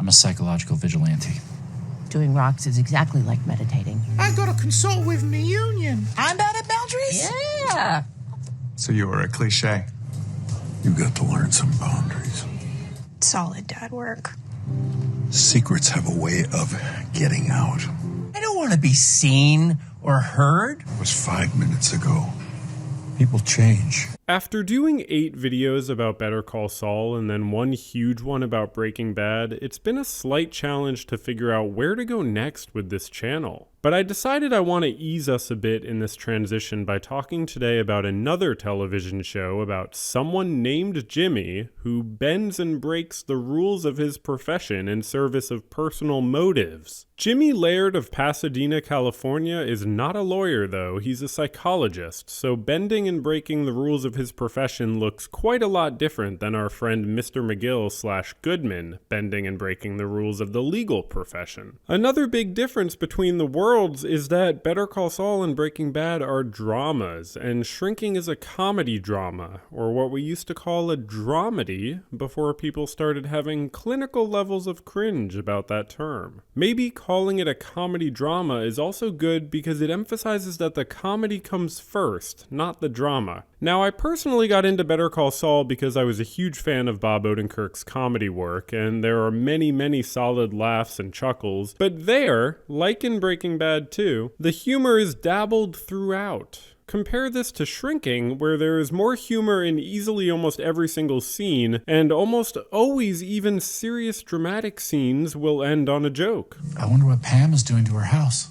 I'm a psychological vigilante. Doing rocks is exactly like meditating. I gotta consult with me union. I'm bad at boundaries? Yeah. So you were a cliche. You got to learn some boundaries. Solid dad work. Secrets have a way of getting out. I don't want to be seen or heard. It was 5 minutes ago. People change. After doing 8 videos about Better Call Saul and then one huge one about Breaking Bad, it's been a slight challenge to figure out where to go next with this channel. But I decided I want to ease us a bit in this transition by talking today about another television show about someone named Jimmy who bends and breaks the rules of his profession in service of personal motives. Jimmy Laird of Pasadena, California is not a lawyer though, he's a psychologist, so bending and breaking the rules of his profession looks quite a lot different than our friend Mr. McGill/Goodman bending and breaking the rules of the legal profession. Another big difference between the worlds is that Better Call Saul and Breaking Bad are dramas, and Shrinking is a comedy drama, or what we used to call a dramedy before people started having clinical levels of cringe about that term. Maybe calling it a comedy drama is also good because it emphasizes that the comedy comes first, not the drama. Now, I personally got into Better Call Saul because I was a huge fan of Bob Odenkirk's comedy work, and there are many solid laughs and chuckles, but there, like in Breaking Bad too, the humor is dabbled throughout. Compare this to Shrinking, where there is more humor in easily almost every single scene, and almost always even serious dramatic scenes will end on a joke. I wonder what Pam is doing to her house.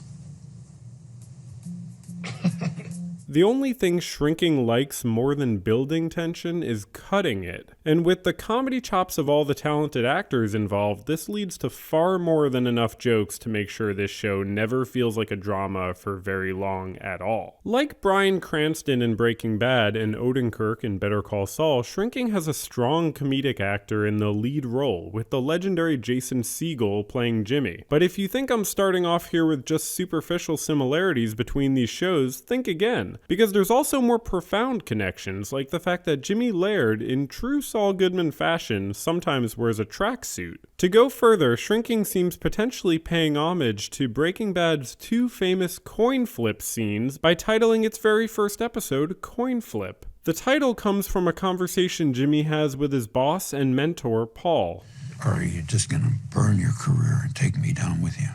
The only thing Shrinking likes more than building tension is cutting it. And with the comedy chops of all the talented actors involved, this leads to far more than enough jokes to make sure this show never feels like a drama for very long at all. Like Bryan Cranston in Breaking Bad and Odenkirk in Better Call Saul, Shrinking has a strong comedic actor in the lead role, with the legendary Jason Segel playing Jimmy. But if you think I'm starting off here with just superficial similarities between these shows, think again. Because there's also more profound connections, like the fact that Jimmy Laird, in true Saul Goodman fashion, sometimes wears a tracksuit. To go further, Shrinking seems potentially paying homage to Breaking Bad's 2 famous coin flip scenes by titling its very first episode Coin Flip. The title comes from a conversation Jimmy has with his boss and mentor, Paul. Or are you just gonna burn your career and take me down with you?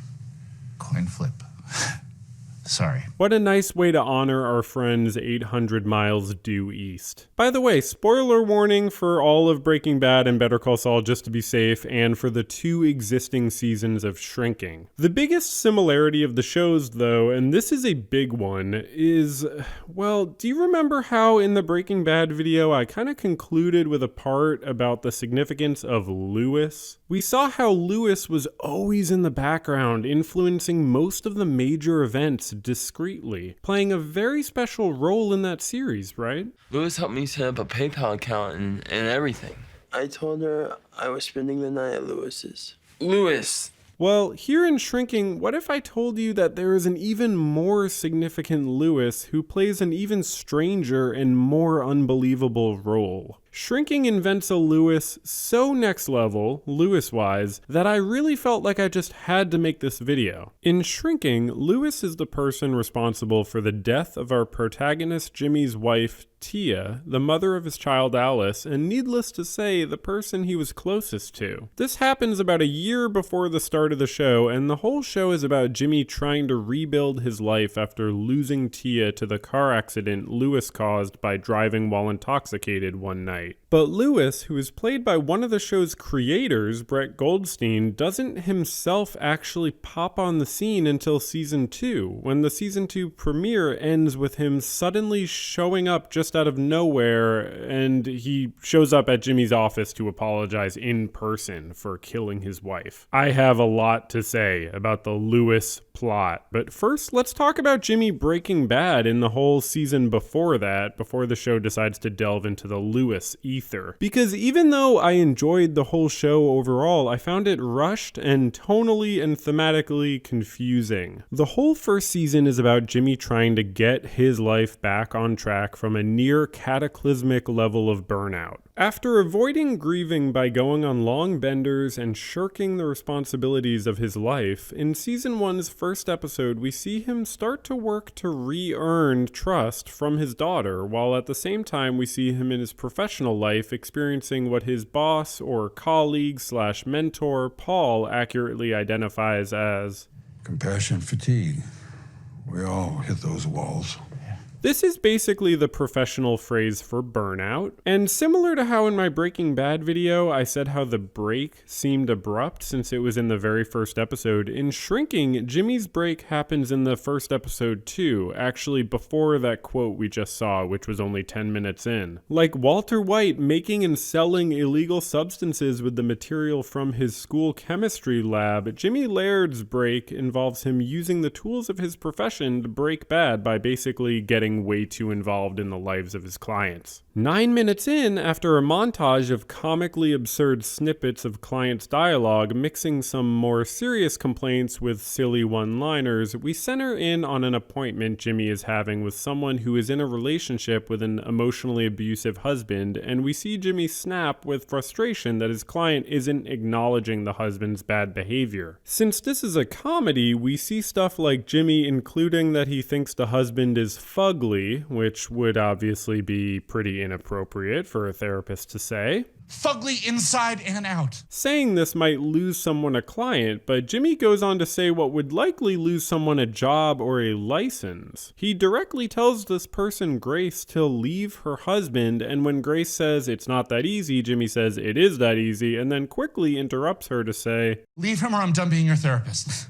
Coin flip. Sorry. What a nice way to honor our friends 800 miles due east. By the way, spoiler warning for all of Breaking Bad and Better Call Saul just to be safe, and for the 2 existing seasons of Shrinking. The biggest similarity of the shows though, and this is a big one, is, well, do you remember how in the Breaking Bad video I kind of concluded with a part about the significance of Lewis? We saw how Lewis was always in the background, influencing most of the major events discreetly, playing a very special role in that series, right? Lewis helped me set up a PayPal account and everything. I told her I was spending the night at Lewis's. Lewis! Well, here in Shrinking, what if I told you that there is an even more significant Lewis who plays an even stranger and more unbelievable role? Shrinking invents a Lewis so next level, Lewis-wise, that I really felt like I just had to make this video. In Shrinking, Lewis is the person responsible for the death of our protagonist Jimmy's wife, Tia, the mother of his child Alice, and needless to say, the person he was closest to. This happens about a year before the start of the show, and the whole show is about Jimmy trying to rebuild his life after losing Tia to the car accident Lewis caused by driving while intoxicated one night. But Lewis, who is played by one of the show's creators, Brett Goldstein, doesn't himself actually pop on the scene until season 2, when the season 2 premiere ends with him suddenly showing up just out of nowhere, and he shows up at Jimmy's office to apologize in person for killing his wife. I have a lot to say about the Lewis plot, but first let's talk about Jimmy Breaking Bad in the whole season before that, before the show decides to delve into the Lewis pointless ether. Because even though I enjoyed the whole show overall, I found it rushed and tonally and thematically confusing. The whole first season is about Jimmy trying to get his life back on track from a near cataclysmic level of burnout. After avoiding grieving by going on long benders and shirking the responsibilities of his life, in season 1's first episode we see him start to work to re-earn trust from his daughter, while at the same time we see him in his professional life experiencing what his boss or colleague / mentor Paul accurately identifies as Compassion fatigue. We all hit those walls. This is basically the professional phrase for burnout, and similar to how in my Breaking Bad video I said how the break seemed abrupt since it was in the very first episode, in Shrinking, Jimmy's break happens in the first episode too, actually before that quote we just saw, which was only 10 minutes in. Like Walter White making and selling illegal substances with the material from his school chemistry lab, Jimmy Laird's break involves him using the tools of his profession to break bad by basically getting way too involved in the lives of his clients. 9 minutes in, after a montage of comically absurd snippets of clients' dialogue mixing some more serious complaints with silly one-liners, we center in on an appointment Jimmy is having with someone who is in a relationship with an emotionally abusive husband, and we see Jimmy snap with frustration that his client isn't acknowledging the husband's bad behavior. Since this is a comedy, we see stuff like Jimmy including that he thinks the husband is fugly, which would obviously be pretty inappropriate for a therapist to say. Fugly inside and out. Saying this might lose someone a client, but Jimmy goes on to say what would likely lose someone a job or a license. He directly tells this person, Grace, to leave her husband, and when Grace says it's not that easy, Jimmy says it is that easy, and then quickly interrupts her to say, Leave him or I'm done being your therapist.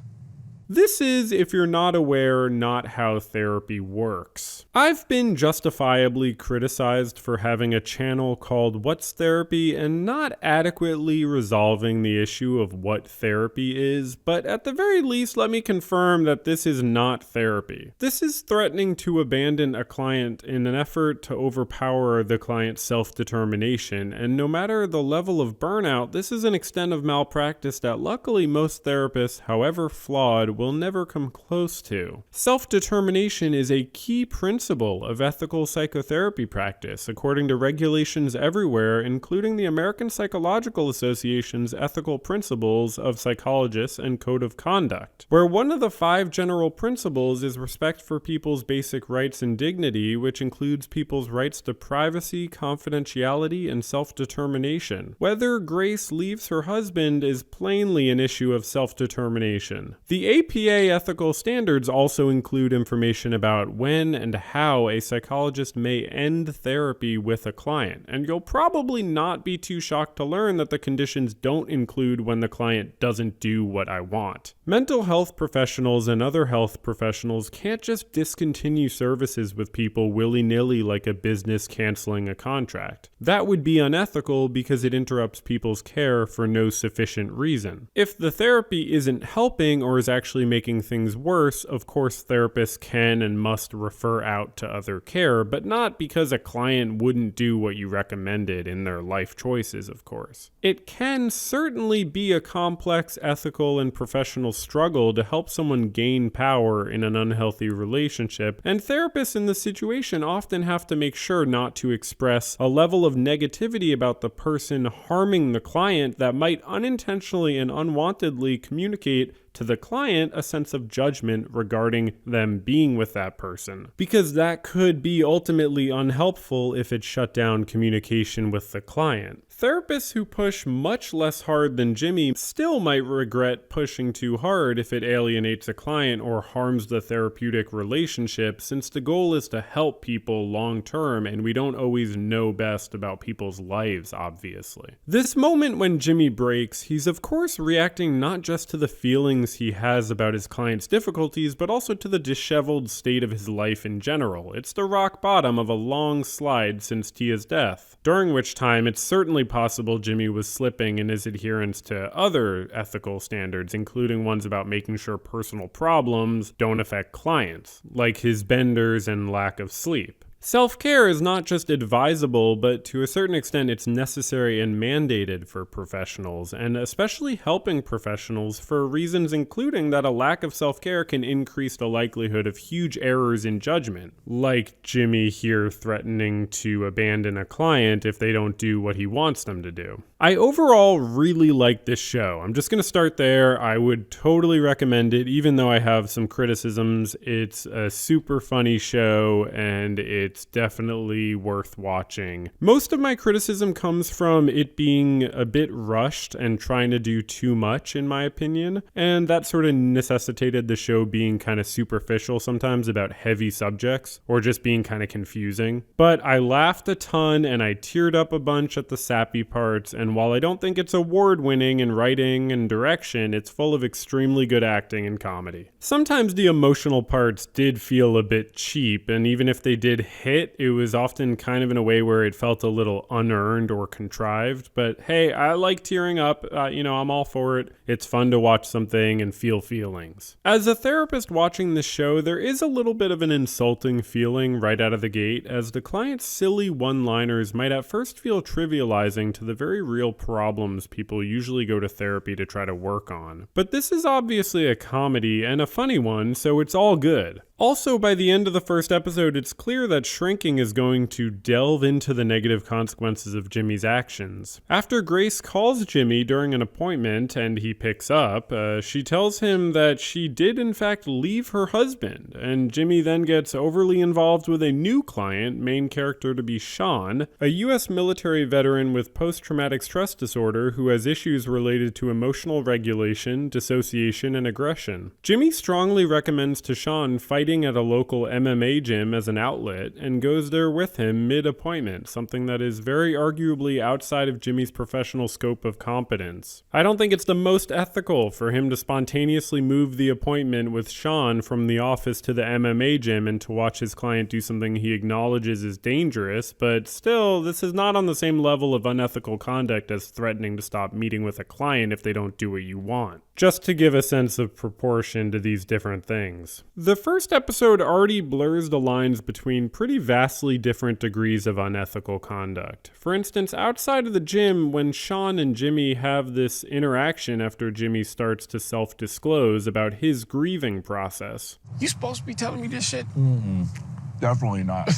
This is, if you're not aware, not how therapy works. I've been justifiably criticized for having a channel called What's Therapy and not adequately resolving the issue of what therapy is, but at the very least let me confirm that this is not therapy. This is threatening to abandon a client in an effort to overpower the client's self-determination, and no matter the level of burnout, this is an extent of malpractice that luckily most therapists, however flawed, will never come close to. Self-determination is a key principle of ethical psychotherapy practice, according to regulations everywhere, including the American Psychological Association's Ethical Principles of Psychologists and Code of Conduct, where one of the 5 general principles is respect for people's basic rights and dignity, which includes people's rights to privacy, confidentiality, and self-determination. Whether Grace leaves her husband is plainly an issue of self-determination. The APA ethical standards also include information about when and how a psychologist may end therapy with a client, and you'll probably not be too shocked to learn that the conditions don't include when the client doesn't do what I want. Mental health professionals and other health professionals can't just discontinue services with people willy-nilly like a business canceling a contract. That would be unethical because it interrupts people's care for no sufficient reason. If the therapy isn't helping or is actually making things worse, of course therapists can and must refer out to other care, but not because a client wouldn't do what you recommended in their life choices, of course. It can certainly be a complex ethical and professional struggle to help someone gain power in an unhealthy relationship, and therapists in this situation often have to make sure not to express a level of negativity about the person harming the client that might unintentionally and unwantedly communicate to the client a sense of judgment regarding them being with that person, because that could be ultimately unhelpful if it shut down communication with the client. Therapists who push much less hard than Jimmy still might regret pushing too hard if it alienates a client or harms the therapeutic relationship, since the goal is to help people long term and we don't always know best about people's lives, obviously. This moment when Jimmy breaks, he's of course reacting not just to the feelings he has about his client's difficulties, but also to the disheveled state of his life in general. It's the rock bottom of a long slide since Tia's death, during which time it's certainly possible Jimmy was slipping in his adherence to other ethical standards, including ones about making sure personal problems don't affect clients, like his benders and lack of sleep. Self-care is not just advisable, but to a certain extent it's necessary and mandated for professionals, and especially helping professionals for reasons including that a lack of self-care can increase the likelihood of huge errors in judgment, like Jimmy here threatening to abandon a client if they don't do what he wants them to do. I overall really like this show. I'm just going to start there. I would totally recommend it, even though I have some criticisms. It's a super funny show, and it's definitely worth watching. Most of my criticism comes from it being a bit rushed and trying to do too much, in my opinion, and that sort of necessitated the show being kind of superficial sometimes about heavy subjects, or just being kind of confusing. But I laughed a ton, and I teared up a bunch at the sappy parts, and while I don't think it's award-winning in writing and direction, it's full of extremely good acting and comedy. Sometimes the emotional parts did feel a bit cheap, and even if they did hit, it was often kind of in a way where it felt a little unearned or contrived. But hey, I like tearing up, I'm all for it. It's fun to watch something and feel feelings. As a therapist watching this show, there is a little bit of an insulting feeling right out of the gate, as the client's silly one-liners might at first feel trivializing to the very real problems people usually go to therapy to try to work on. But this is obviously a comedy, and a funny one, so it's all good. Also, by the end of the first episode, it's clear that shrinking is going to delve into the negative consequences of Jimmy's actions. After Grace calls Jimmy during an appointment and he picks up, she tells him that she did in fact leave her husband, and Jimmy then gets overly involved with a new client, main character to be Sean, a US military veteran with post-traumatic stress disorder who has issues related to emotional regulation, dissociation, and aggression. Jimmy strongly recommends to Sean fighting at a local MMA gym as an outlet and goes there with him mid-appointment, something that is very arguably outside of Jimmy's professional scope of competence. I don't think it's the most ethical for him to spontaneously move the appointment with Sean from the office to the MMA gym and to watch his client do something he acknowledges is dangerous, but still, this is not on the same level of unethical conduct as threatening to stop meeting with a client if they don't do what you want. Just to give a sense of proportion to these different things. The first episode already blurs the lines between pretty vastly different degrees of unethical conduct. For instance, outside of the gym, when Sean and Jimmy have this interaction after Jimmy starts to self-disclose about his grieving process. You supposed to be telling me this shit? Definitely not.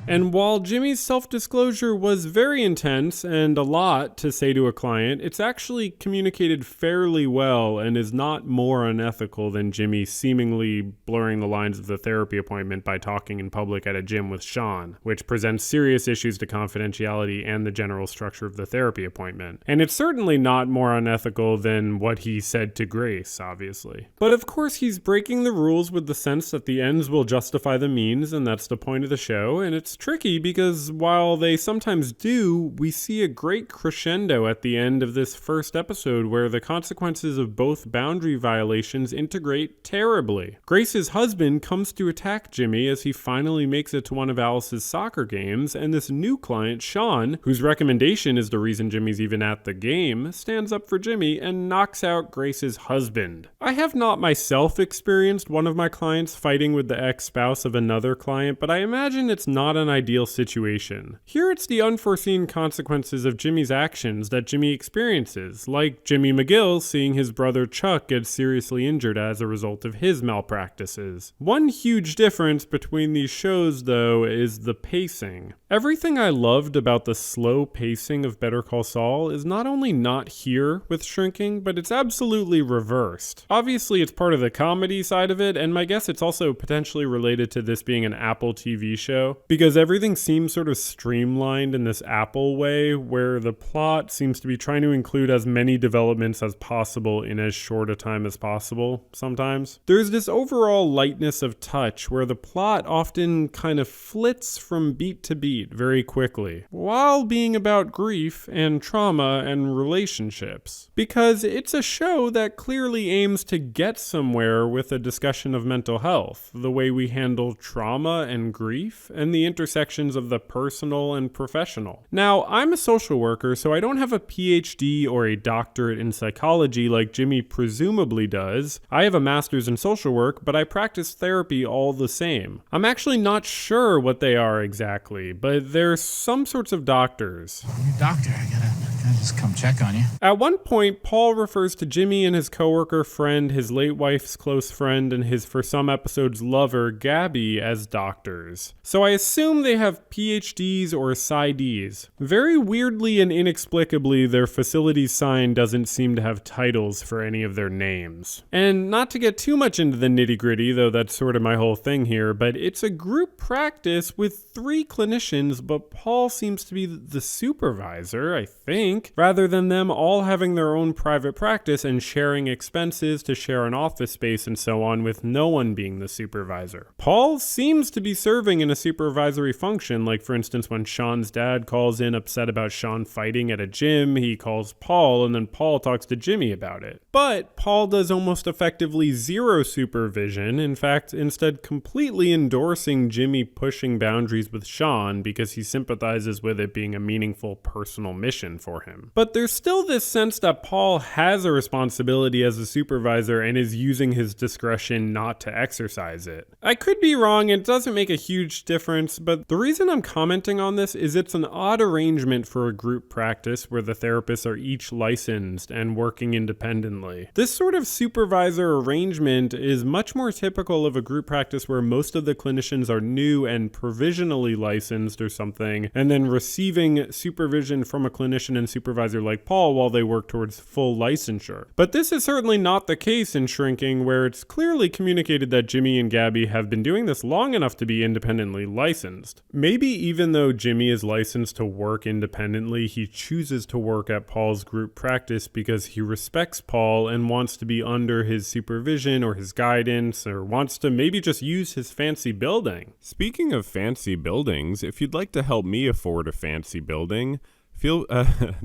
And while Jimmy's self-disclosure was very intense and a lot to say to a client, it's actually communicated fairly well and is not more unethical than Jimmy seemingly blurring the lines of the therapy appointment by talking in public at a gym with Sean, which presents serious issues to confidentiality and the general structure of the therapy appointment. And it's certainly not more unethical than what he said to Grace, obviously. But of course he's breaking the rules with the sense that the ends will justify the means, and that's the point of the show, and it's tricky because while they sometimes do, we see a great crescendo at the end of this first episode where the consequences of both boundary violations integrate terribly. Grace's husband comes to attack Jimmy as he finally makes it to one of Alice's soccer games, and this new client, Sean, whose recommendation is the reason Jimmy's even at the game, stands up for Jimmy and knocks out Grace's husband. I have not myself experienced one of my clients fighting with the ex-spouse of another client, but I imagine it's not an ideal situation. Here it's the unforeseen consequences of Jimmy's actions that Jimmy experiences, like Jimmy McGill seeing his brother Chuck get seriously injured as a result of his malpractices. One huge difference between these shows, though, is the pacing. Everything I loved about the slow pacing of Better Call Saul is not only not here with Shrinking, but it's absolutely reversed. Obviously, it's part of the comedy side of it, and my guess it's also potentially related to this being an Apple TV show, because everything seems sort of streamlined in this Apple way, where the plot seems to be trying to include as many developments as possible in as short a time as possible, sometimes. There's this overall lightness of touch, where the plot often kind of flits from beat to beat very quickly, while being about grief and trauma and relationships. Because it's a show that clearly aims to get somewhere with a discussion of mental health, the way we handle trauma and grief, and the intersections of the personal and professional. Now, I'm a social worker, so I don't have a PhD or a doctorate in psychology like Jimmy presumably does. I have a master's in social work, but I practice therapy all the same. I'm actually not sure what they are exactly, but they're some sorts of doctors. Your doctor, I gotta just come check on you. At one point, Paul refers to Jimmy and his coworker friend, his late wife's close friend, and his, for some episodes, lover, Gabby, as doctors. So I assume they have PhDs or PsyDs. Very weirdly and inexplicably, their facility's sign doesn't seem to have titles for any of their names. And not to get too much into the nitty-gritty, though that's sort of my whole thing here, but it's a group practice with 3 clinicians, but Paul seems to be the supervisor, I think, rather than them all having their own private practice and sharing expenses to share an office space and so on, with no one being the supervisor. Paul seems to be serving in a supervisory function, like for instance when Sean's dad calls in upset about Sean fighting at a gym, he calls Paul and then Paul talks to Jimmy about it. But Paul does almost effectively zero supervision, in fact instead completely endorsing Jimmy pushing boundaries with Sean because he sympathizes with it being a meaningful personal mission for him. But there's still this sense that Paul has a responsibility as a supervisor and is using his discretion not to exercise it. I could be wrong, it doesn't make a huge difference, but the reason I'm commenting on this is it's an odd arrangement for a group practice where the therapists are each licensed and working independently. This sort of supervisor arrangement is much more typical of a group practice where most of the clinicians are new and provisionally licensed or something, and then receiving supervision from a clinician and supervisor like Paul while they work towards full licensure. But this is certainly not the case in Shrinking, where it's clearly communicated that Jimmy and Gabby have been doing this long enough to be independently licensed. Maybe even though Jimmy is licensed to work independently, he chooses to work at Paul's group practice because he respects Paul and wants to be under his supervision or his guidance, or wants to maybe just use his fancy building. Speaking of fancy buildings, if you'd like to help me afford a fancy building,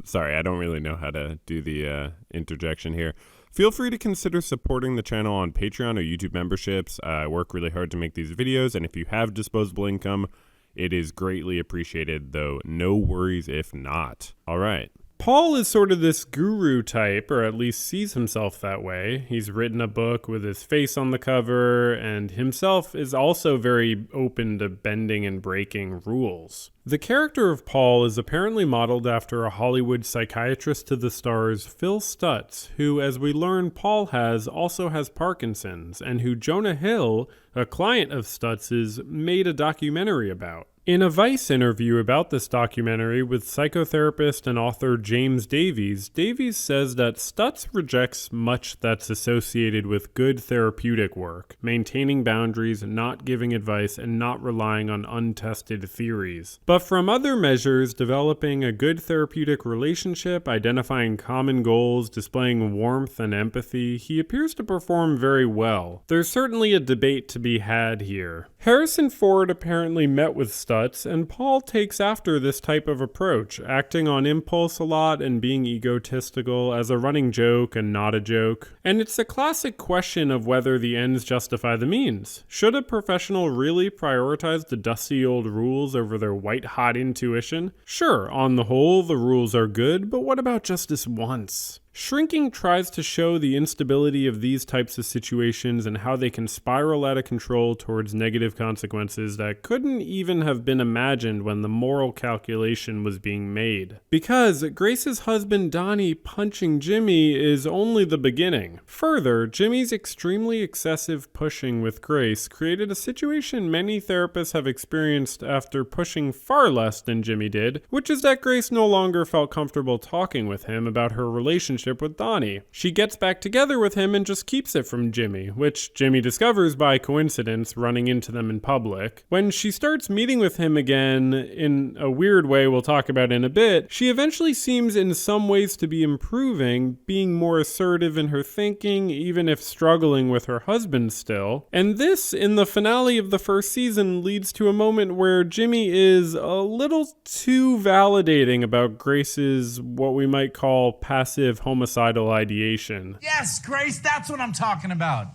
sorry, I don't really know how to do the interjection here. Feel free to consider supporting the channel on Patreon or YouTube memberships. I work really hard to make these videos, and if you have disposable income, it is greatly appreciated, though no worries if not. All right. Paul is sort of this guru type, or at least sees himself that way. He's written a book with his face on the cover, and himself is also very open to bending and breaking rules. The character of Paul is apparently modeled after a Hollywood psychiatrist to the stars Phil Stutz, who, as we learn Paul also has Parkinson's, and who Jonah Hill, a client of Stutz's, made a documentary about. In a Vice interview about this documentary with psychotherapist and author James Davies, Davies says that Stutz rejects much that's associated with good therapeutic work, maintaining boundaries, not giving advice, and not relying on untested theories. But from other measures, developing a good therapeutic relationship, identifying common goals, displaying warmth and empathy, he appears to perform very well. There's certainly a debate to be had here. Harrison Ford apparently met with Stutz, and Paul takes after this type of approach, acting on impulse a lot and being egotistical as a running joke and not a joke. And it's a classic question of whether the ends justify the means. Should a professional really prioritize the dusty old rules over their white-hot intuition? Sure, on the whole, the rules are good, but what about just this once? Shrinking tries to show the instability of these types of situations and how they can spiral out of control towards negative consequences that couldn't even have been imagined when the moral calculation was being made. Because Grace's husband Donnie punching Jimmy is only the beginning. Further, Jimmy's extremely excessive pushing with Grace created a situation many therapists have experienced after pushing far less than Jimmy did, which is that Grace no longer felt comfortable talking with him about her relationship with Donnie. She gets back together with him and just keeps it from Jimmy, which Jimmy discovers by coincidence running into them in public. When she starts meeting with him again, in a weird way we'll talk about in a bit, she eventually seems in some ways to be improving, being more assertive in her thinking, even if struggling with her husband still. And this, in the finale of the first season, leads to a moment where Jimmy is a little too validating about Grace's, what we might call, passive homicidal ideation. Yes, Grace, that's what I'm talking about.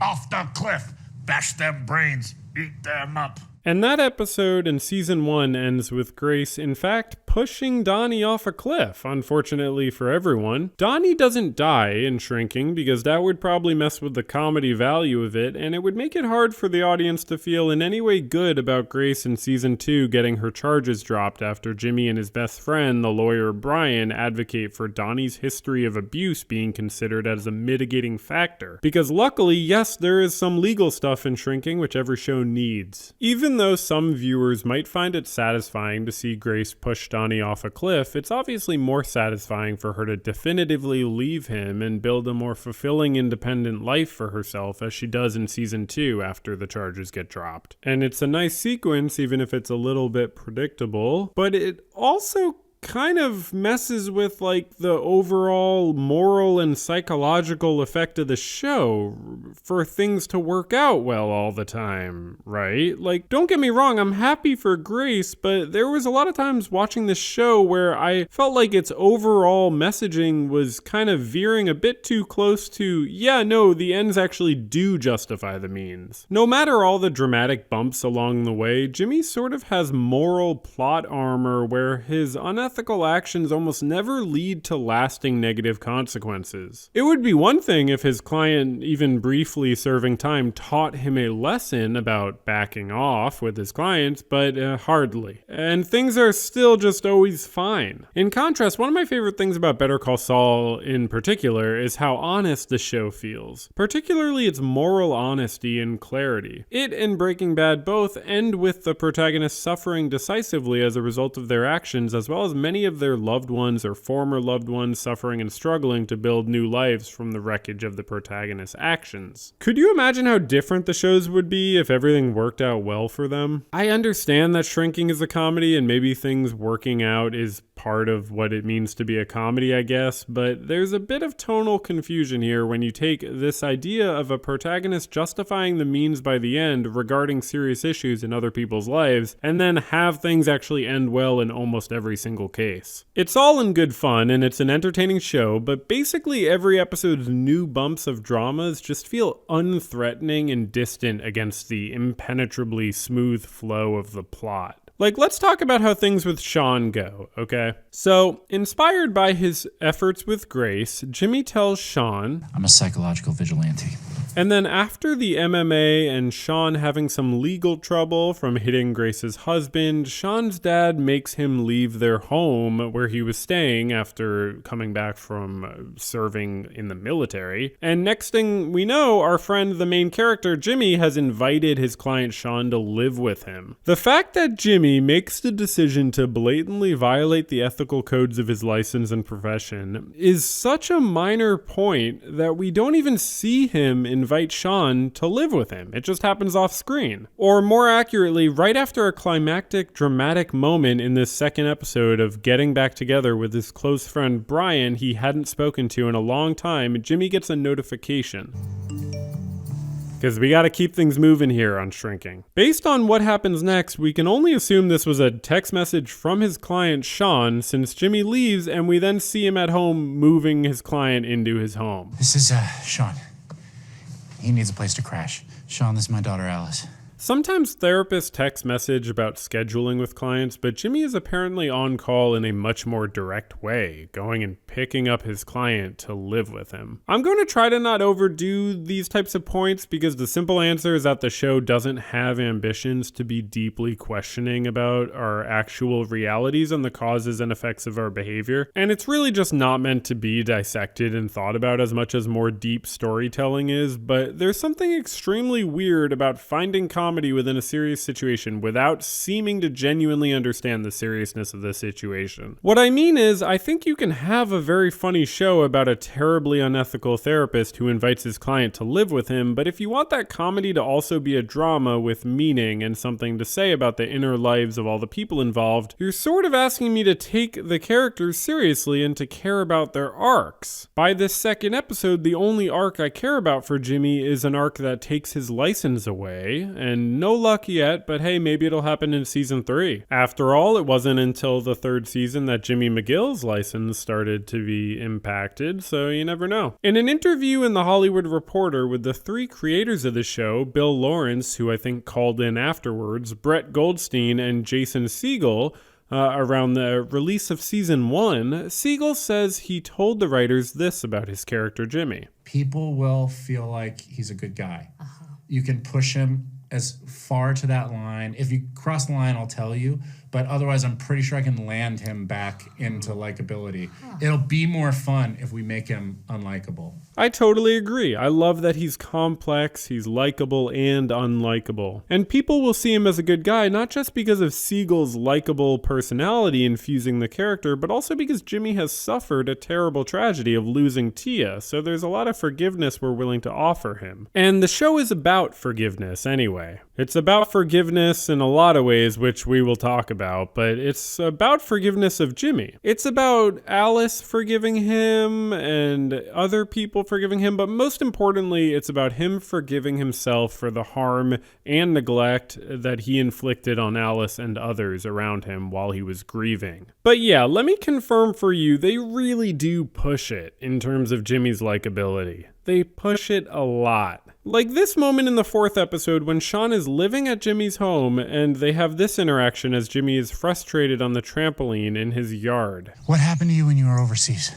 Off the cliff, bash them brains, eat them up. And that episode in season 1 ends with Grace, in fact, pushing Donnie off a cliff, unfortunately for everyone. Donnie doesn't die in Shrinking because that would probably mess with the comedy value of it, and it would make it hard for the audience to feel in any way good about Grace in season 2 getting her charges dropped after Jimmy and his best friend, the lawyer Brian, advocate for Donnie's history of abuse being considered as a mitigating factor. Because luckily, yes, there is some legal stuff in Shrinking, which every show needs. Even though some viewers might find it satisfying to see Grace push Donnie off a cliff, it's obviously more satisfying for her to definitively leave him and build a more fulfilling independent life for herself as she does in season 2 after the charges get dropped. And it's a nice sequence, even if it's a little bit predictable, but it also kind of messes with like the overall moral and psychological effect of the show for things to work out well all the time, right? Like, don't get me wrong, I'm happy for Grace, but there was a lot of times watching this show where I felt like its overall messaging was kind of veering a bit too close to, yeah, no, the ends actually do justify the means. No matter all the dramatic bumps along the way, Jimmy sort of has moral plot armor where his unethical actions almost never lead to lasting negative consequences. It would be one thing if his client, even briefly serving time, taught him a lesson about backing off with his clients, but hardly. And things are still just always fine. In contrast, one of my favorite things about Better Call Saul in particular is how honest the show feels, particularly its moral honesty and clarity. It and Breaking Bad both end with the protagonists suffering decisively as a result of their actions, as well as many of their loved ones or former loved ones suffering and struggling to build new lives from the wreckage of the protagonist's actions. Could you imagine how different the shows would be if everything worked out well for them? I understand that Shrinking is a comedy and maybe things working out is part of what it means to be a comedy, I guess, but there's a bit of tonal confusion here when you take this idea of a protagonist justifying the means by the end regarding serious issues in other people's lives, and then have things actually end well in almost every single case. It's all in good fun and it's an entertaining show, but basically every episode's new bumps of dramas just feel unthreatening and distant against the impenetrably smooth flow of the plot. Like, let's talk about how things with Sean go, okay? So, inspired by his efforts with Grace, Jimmy tells Sean, I'm a psychological vigilante. and then after the MMA and Sean having some legal trouble from hitting Grace's husband, Sean's dad makes him leave their home where he was staying after coming back from serving in the military. And next thing we know, our friend, the main character, Jimmy, has invited his client Sean to live with him. The fact that Jimmy makes the decision to blatantly violate the ethical codes of his license and profession is such a minor point that we don't even see him invite Sean to live with him. It just happens off screen. Or more accurately, right after a climactic, dramatic moment in this second episode of getting back together with his close friend Brian he hadn't spoken to in a long time, Jimmy gets a notification. Because we gotta keep things moving here on Shrinking. Based on what happens next, we can only assume this was a text message from his client Sean, since Jimmy leaves and we then see him at home moving his client into his home. This is, Sean. He needs a place to crash. Sean, this is my daughter, Alice. Sometimes therapists text message about scheduling with clients, but Jimmy is apparently on call in a much more direct way, going and picking up his client to live with him. I'm going to try to not overdo these types of points because the simple answer is that the show doesn't have ambitions to be deeply questioning about our actual realities and the causes and effects of our behavior. And it's really just not meant to be dissected and thought about as much as more deep storytelling is, but there's something extremely weird about finding comedy within a serious situation without seeming to genuinely understand the seriousness of the situation. What I mean is, I think you can have a very funny show about a terribly unethical therapist who invites his client to live with him, but if you want that comedy to also be a drama with meaning and something to say about the inner lives of all the people involved, you're sort of asking me to take the characters seriously and to care about their arcs. By this second episode, the only arc I care about for Jimmy is an arc that takes his license away, and and no luck yet, but hey, maybe it'll happen in season 3. After all, it wasn't until the 3rd season that Jimmy McGill's license started to be impacted, so you never know. In an interview in The Hollywood Reporter with the 3 creators of the show, Bill Lawrence, who I think called in afterwards, Brett Goldstein, and Jason Segel, around the release of season 1, Segel says he told the writers this about his character Jimmy. People will feel like he's a good guy. You can push him as far to that line. If you cross the line, I'll tell you. But otherwise, I'm pretty sure I can land him back into likability. It'll be more fun if we make him unlikable. I totally agree. I love that he's complex, he's likable and unlikable. And people will see him as a good guy, not just because of Segel's likable personality infusing the character, but also because Jimmy has suffered a terrible tragedy of losing Tia, so there's a lot of forgiveness we're willing to offer him. And the show is about forgiveness anyway. It's about forgiveness in a lot of ways, which we will talk about, but it's about forgiveness of Jimmy. It's about Alice forgiving him and other people forgiving him, but most importantly, it's about him forgiving himself for the harm and neglect that he inflicted on Alice and others around him while he was grieving. But yeah, let me confirm for you, they really do push it in terms of Jimmy's likability. They push it a lot. Like this moment in the 4th episode when Sean is living at Jimmy's home and they have this interaction as Jimmy is frustrated on the trampoline in his yard. What happened to you when you were overseas?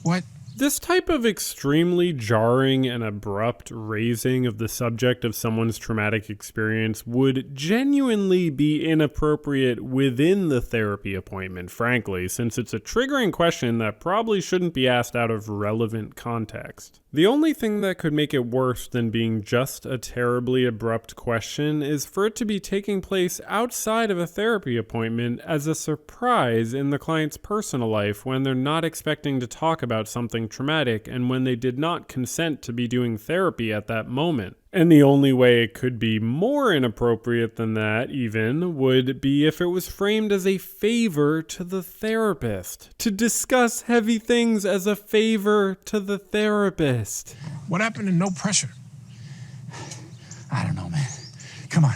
What? This type of extremely jarring and abrupt raising of the subject of someone's traumatic experience would genuinely be inappropriate within the therapy appointment, frankly, since it's a triggering question that probably shouldn't be asked out of relevant context. The only thing that could make it worse than being just a terribly abrupt question is for it to be taking place outside of a therapy appointment as a surprise in the client's personal life when they're not expecting to talk about something traumatic and when they did not consent to be doing therapy at that moment. And the only way it could be more inappropriate than that, even, would be if it was framed as a favor to the therapist. To discuss heavy things as a favor to the therapist. What happened to no pressure? I don't know, man. Come on.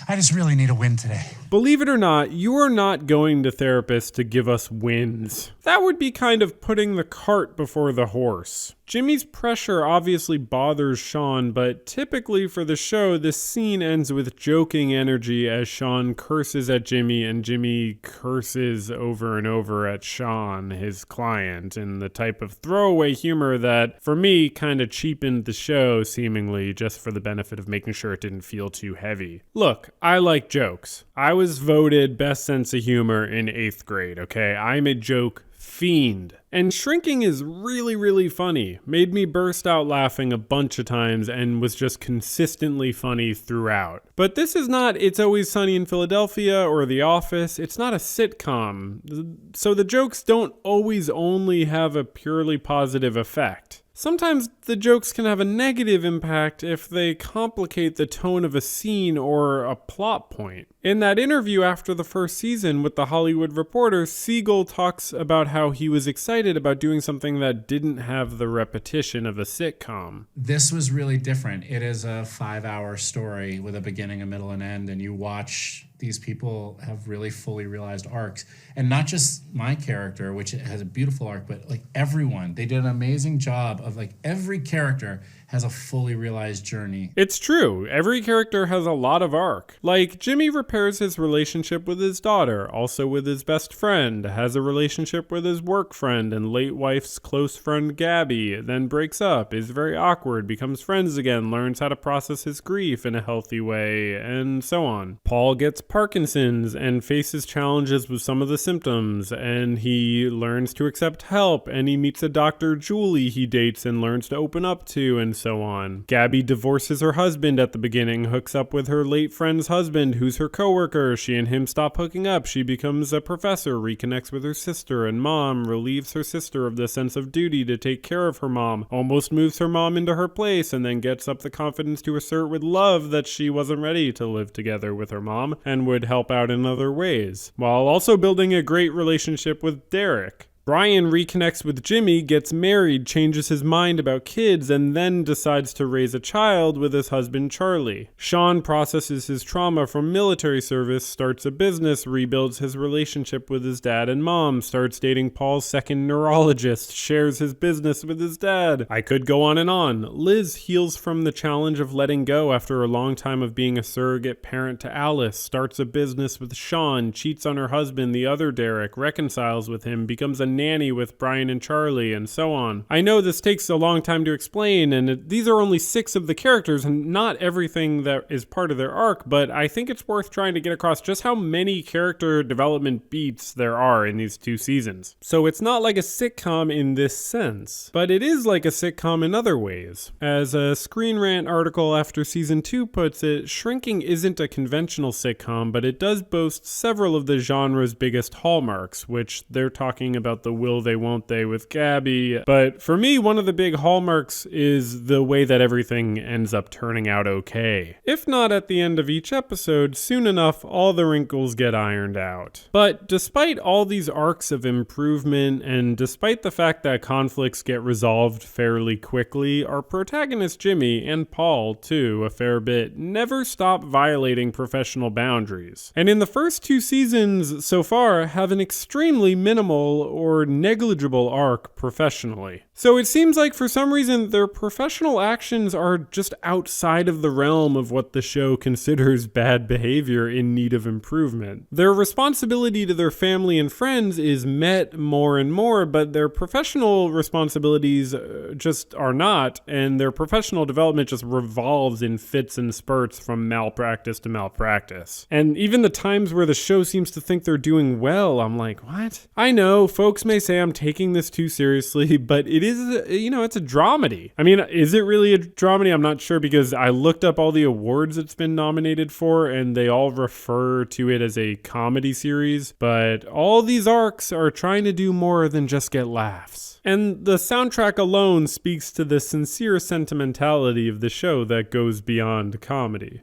I just really need a win today. Believe it or not, you are not going to therapists to give us wins. That would be kind of putting the cart before the horse. Jimmy's pressure obviously bothers Sean, but typically for the show, this scene ends with joking energy as Sean curses at Jimmy and Jimmy curses over and over at Sean, his client, in the type of throwaway humor that, for me, kind of cheapened the show, seemingly, just for the benefit of making sure it didn't feel too heavy. Look, I like jokes. I was voted best sense of humor in 8th grade, okay? I'm a joke fiend. And Shrinking is really, really funny. Made me burst out laughing a bunch of times and was just consistently funny throughout. But this is not It's Always Sunny in Philadelphia or The Office. It's not a sitcom. So the jokes don't always only have a purely positive effect. Sometimes the jokes can have a negative impact if they complicate the tone of a scene or a plot point. In that interview after the 1st season with The Hollywood Reporter, Segel talks about how he was excited about doing something that didn't have the repetition of a sitcom. This was really different. It is a 5-hour story with a beginning, a middle, and end, and you watch these people have really fully realized arcs. And not just my character, which has a beautiful arc, but like everyone. They did an amazing job of like every character has a fully realized journey. It's true. Every character has a lot of arc. Like, Jimmy repairs his relationship with his daughter, also with his best friend, has a relationship with his work friend and late wife's close friend Gabby, then breaks up, is very awkward, becomes friends again, learns how to process his grief in a healthy way, and so on. Paul gets Parkinson's and faces challenges with some of the symptoms, and he learns to accept help, and he meets a Dr. Julie he dates and learns to open up to, and so on. Gabby divorces her husband at the beginning, hooks up with her late friend's husband, who's her coworker. She and him stop hooking up. She becomes a professor, reconnects with her sister and mom, relieves her sister of the sense of duty to take care of her mom, almost moves her mom into her place, and then gets up the confidence to assert with love that she wasn't ready to live together with her mom and would help out in other ways, while also building a great relationship with Derek. Brian reconnects with Jimmy, gets married, changes his mind about kids, and then decides to raise a child with his husband Charlie. Sean processes his trauma from military service, starts a business, rebuilds his relationship with his dad and mom, starts dating Paul's second neurologist, shares his business with his dad. I could go on and on. Liz heals from the challenge of letting go after a long time of being a surrogate parent to Alice, starts a business with Sean, cheats on her husband, the other Derek, reconciles with him, becomes a nanny with Brian and Charlie, and so on. I know this takes a long time to explain, and these are only 6 of the characters and not everything that is part of their arc, but I think it's worth trying to get across just how many character development beats there are in these 2 seasons. So it's not like a sitcom in this sense, but it is like a sitcom in other ways. As a Screen Rant article after season 2 puts it, Shrinking isn't a conventional sitcom, but it does boast several of the genre's biggest hallmarks, which they're talking about the will they won't they with Gabby. But for me, one of the big hallmarks is the way that everything ends up turning out okay. If not at the end of each episode, soon enough all the wrinkles get ironed out. But despite all these arcs of improvement, and despite the fact that conflicts get resolved fairly quickly, our protagonist Jimmy, and Paul too a fair bit, never stop violating professional boundaries. And in the first 2 seasons so far have an extremely minimal or negligible arc professionally. So it seems like for some reason their professional actions are just outside of the realm of what the show considers bad behavior in need of improvement. Their responsibility to their family and friends is met more and more, but their professional responsibilities just are not, and their professional development just revolves in fits and spurts from malpractice to malpractice. And even the times where the show seems to think they're doing well, I'm like, what? I know, folks may say I'm taking this too seriously, but it is, it's a dramedy. I mean, is it really a dramedy? I'm not sure, because I looked up all the awards it's been nominated for, and they all refer to it as a comedy series, but all these arcs are trying to do more than just get laughs. And the soundtrack alone speaks to the sincere sentimentality of the show that goes beyond comedy.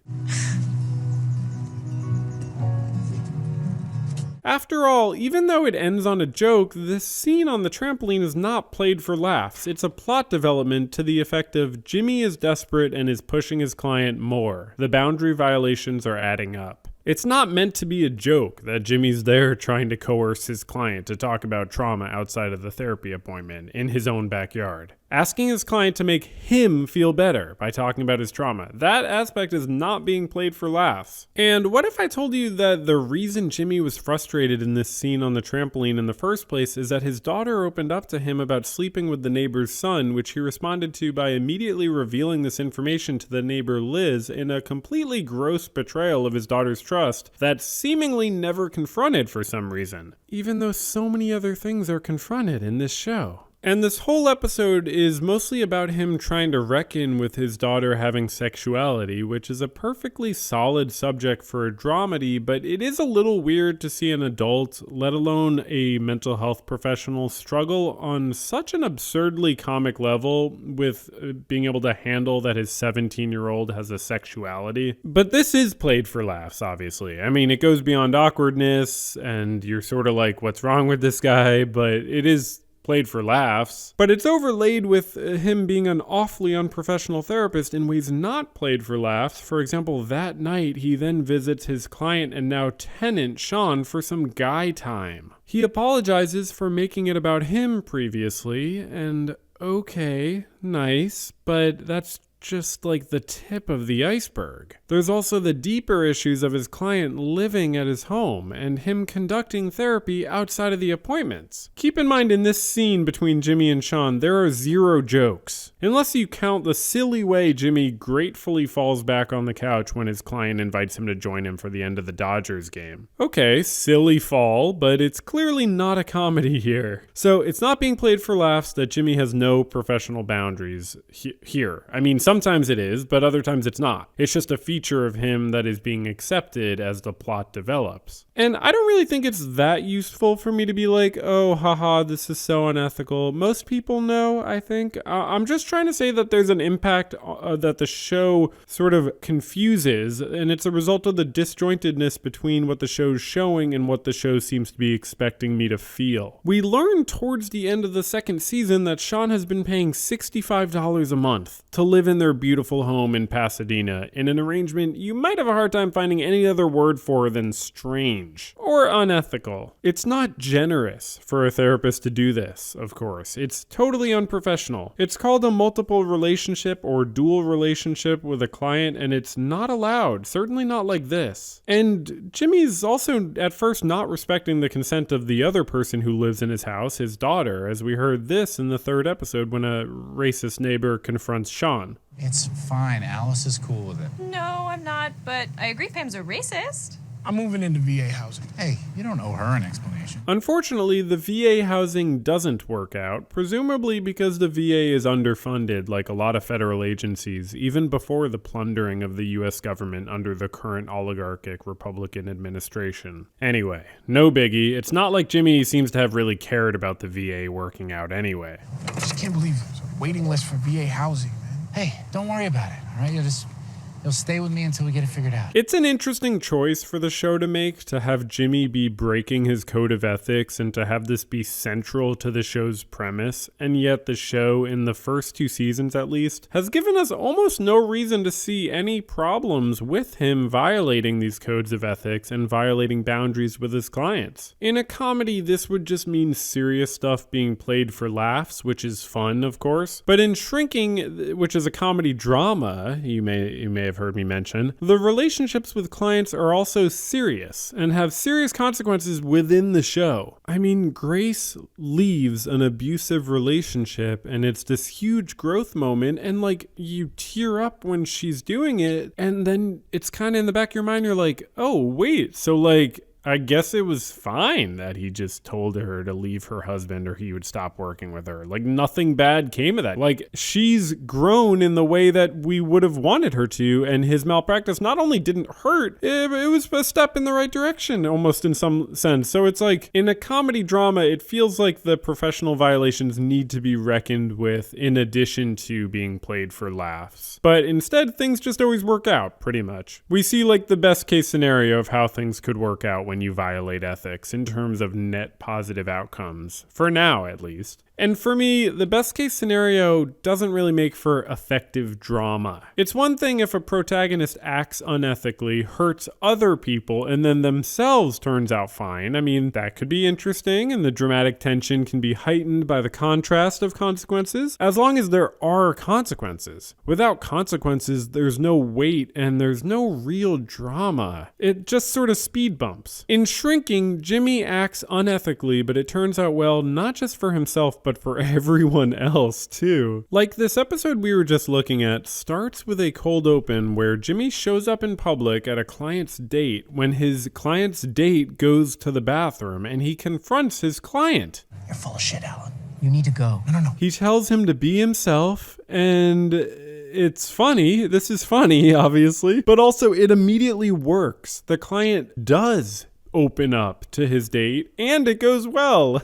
After all, even though it ends on a joke, this scene on the trampoline is not played for laughs. It's a plot development to the effect of Jimmy is desperate and is pushing his client more. The boundary violations are adding up. It's not meant to be a joke that Jimmy's there trying to coerce his client to talk about trauma outside of the therapy appointment in his own backyard. Asking his client to make him feel better by talking about his trauma. That aspect is not being played for laughs. And what if I told you that the reason Jimmy was frustrated in this scene on the trampoline in the first place is that his daughter opened up to him about sleeping with the neighbor's son, which he responded to by immediately revealing this information to the neighbor Liz in a completely gross betrayal of his daughter's trust that's seemingly never confronted for some reason, even though so many other things are confronted in this show. And this whole episode is mostly about him trying to reckon with his daughter having sexuality, which is a perfectly solid subject for a dramedy, but it is a little weird to see an adult, let alone a mental health professional, struggle on such an absurdly comic level with being able to handle that his 17-year-old has a sexuality. But this is played for laughs, obviously. I mean, it goes beyond awkwardness, and you're sort of like, what's wrong with this guy? But it is played for laughs, but it's overlaid with him being an awfully unprofessional therapist in ways not played for laughs. For example, that night he then visits his client and now tenant Sean for some guy time. He apologizes for making it about him previously, and okay, nice, but that's just like the tip of the iceberg. There's also the deeper issues of his client living at his home and him conducting therapy outside of the appointments. Keep in mind, in this scene between Jimmy and Sean, there are 0 jokes, unless you count the silly way Jimmy gratefully falls back on the couch when his client invites him to join him for the end of the Dodgers game. Okay, silly fall, but it's clearly not a comedy here. So it's not being played for laughs that Jimmy has no professional boundaries here. I mean, some Sometimes it is, but other times it's not. It's just a feature of him that is being accepted as the plot develops. And I don't really think it's that useful for me to be like, oh, haha, this is so unethical. Most people know, I think. I'm just trying to say that there's an impact that the show sort of confuses, and it's a result of the disjointedness between what the show's showing and what the show seems to be expecting me to feel. We learn towards the end of the second season that Sean has been paying $65 a month to live in their beautiful home in Pasadena in an arrangement you might have a hard time finding any other word for than strange or unethical. It's not generous for a therapist to do this, of course. It's totally unprofessional. It's called a multiple relationship or dual relationship with a client, and it's not allowed, certainly not like this. And Jimmy's also at first not respecting the consent of the other person who lives in his house, his daughter, as we heard this in the third episode when a racist neighbor confronts Sean. It's fine. Alice is cool with it. No, I'm not, but I agree Pam's a racist. I'm moving into VA housing. Hey, you don't owe her an explanation. Unfortunately, the VA housing doesn't work out, presumably because the VA is underfunded like a lot of federal agencies, even before the plundering of the US government under the current oligarchic Republican administration. Anyway, no biggie. It's not like Jimmy seems to have really cared about the VA working out anyway. I just can't believe there's a waiting list for VA housing, man. Hey, don't worry about it, all right? You'll stay with me until we get it figured out. It's an interesting choice for the show to make, to have Jimmy be breaking his code of ethics and to have this be central to the show's premise, and yet the show, in the first 2 seasons at least, has given us almost no reason to see any problems with him violating these codes of ethics and violating boundaries with his clients. In a comedy, this would just mean serious stuff being played for laughs, which is fun, of course, but in Shrinking, which is a comedy drama, you may have heard me mention, the relationships with clients are also serious and have serious consequences within the show. I mean, Grace leaves an abusive relationship and it's this huge growth moment, and like you tear up when she's doing it, and then it's kind of in the back of your mind, you're like, oh wait, so like I guess it was fine that he just told her to leave her husband or he would stop working with her. Like nothing bad came of that. Like she's grown in the way that we would have wanted her to, and his malpractice not only didn't hurt, it was a step in the right direction almost in some sense. So it's like in a comedy drama, it feels like the professional violations need to be reckoned with in addition to being played for laughs. But instead, things just always work out pretty much. We see like the best case scenario of how things could work out when you violate ethics in terms of net positive outcomes, for now at least. And for me, the best case scenario doesn't really make for effective drama. It's one thing if a protagonist acts unethically, hurts other people, and then themselves turns out fine. I mean, that could be interesting, and the dramatic tension can be heightened by the contrast of consequences, as long as there are consequences. Without consequences, there's no weight and there's no real drama. It just sort of speed bumps. In Shrinking, Jimmy acts unethically, but it turns out well not just for himself, but for everyone else too. Like this episode we were just looking at starts with a cold open where Jimmy shows up in public at a client's date when his client's date goes to the bathroom and he confronts his client. You're full of shit, Alan. You need to go. No. He tells him to be himself, and it's funny. This is funny, obviously, but also it immediately works. The client does open up to his date, and it goes well.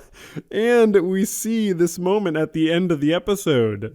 And we see this moment at the end of the episode.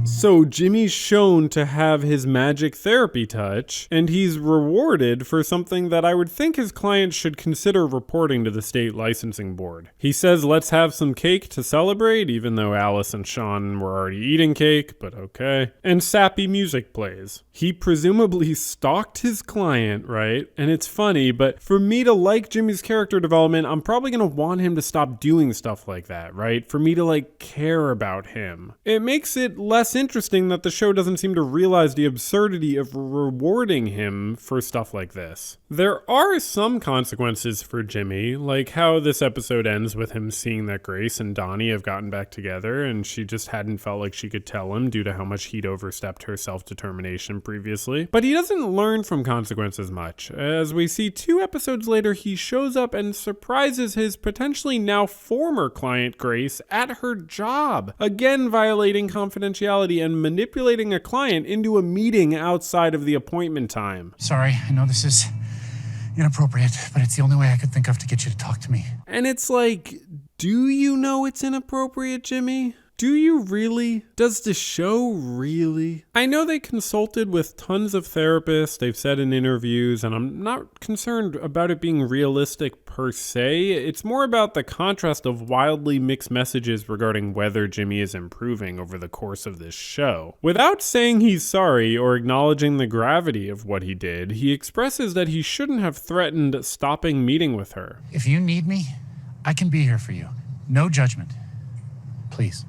So Jimmy's shown to have his magic therapy touch, and he's rewarded for something that I would think his client should consider reporting to the state licensing board. He says, let's have some cake to celebrate, even though Alice and Sean were already eating cake, but okay. And sappy music plays. He presumably stalked his client, right? And it's funny, but for me to like Jimmy's character development, I'm probably gonna want him to stop doing stuff like that, right? For me to like care about him. It makes it less interesting that the show doesn't seem to realize the absurdity of rewarding him for stuff like this. There are some consequences for Jimmy, like how this episode ends with him seeing that Grace and Donnie have gotten back together and she just hadn't felt like she could tell him due to how much he'd overstepped her self-determination previously. But he doesn't learn from consequences much. As we see 2 episodes later, he shows up and surprises his potentially now former client Grace at her job, again violating confidentiality and manipulating a client into a meeting outside of the appointment time. Sorry, I know this is inappropriate, but it's the only way I could think of to get you to talk to me. And it's like, do you know it's inappropriate, Jimmy? Do you really? Does the show really? I know they consulted with tons of therapists, they've said in interviews, and I'm not concerned about it being realistic per se. It's more about the contrast of wildly mixed messages regarding whether Jimmy is improving over the course of this show. Without saying he's sorry or acknowledging the gravity of what he did, he expresses that he shouldn't have threatened stopping meeting with her. If you need me, I can be here for you. No judgment. Please.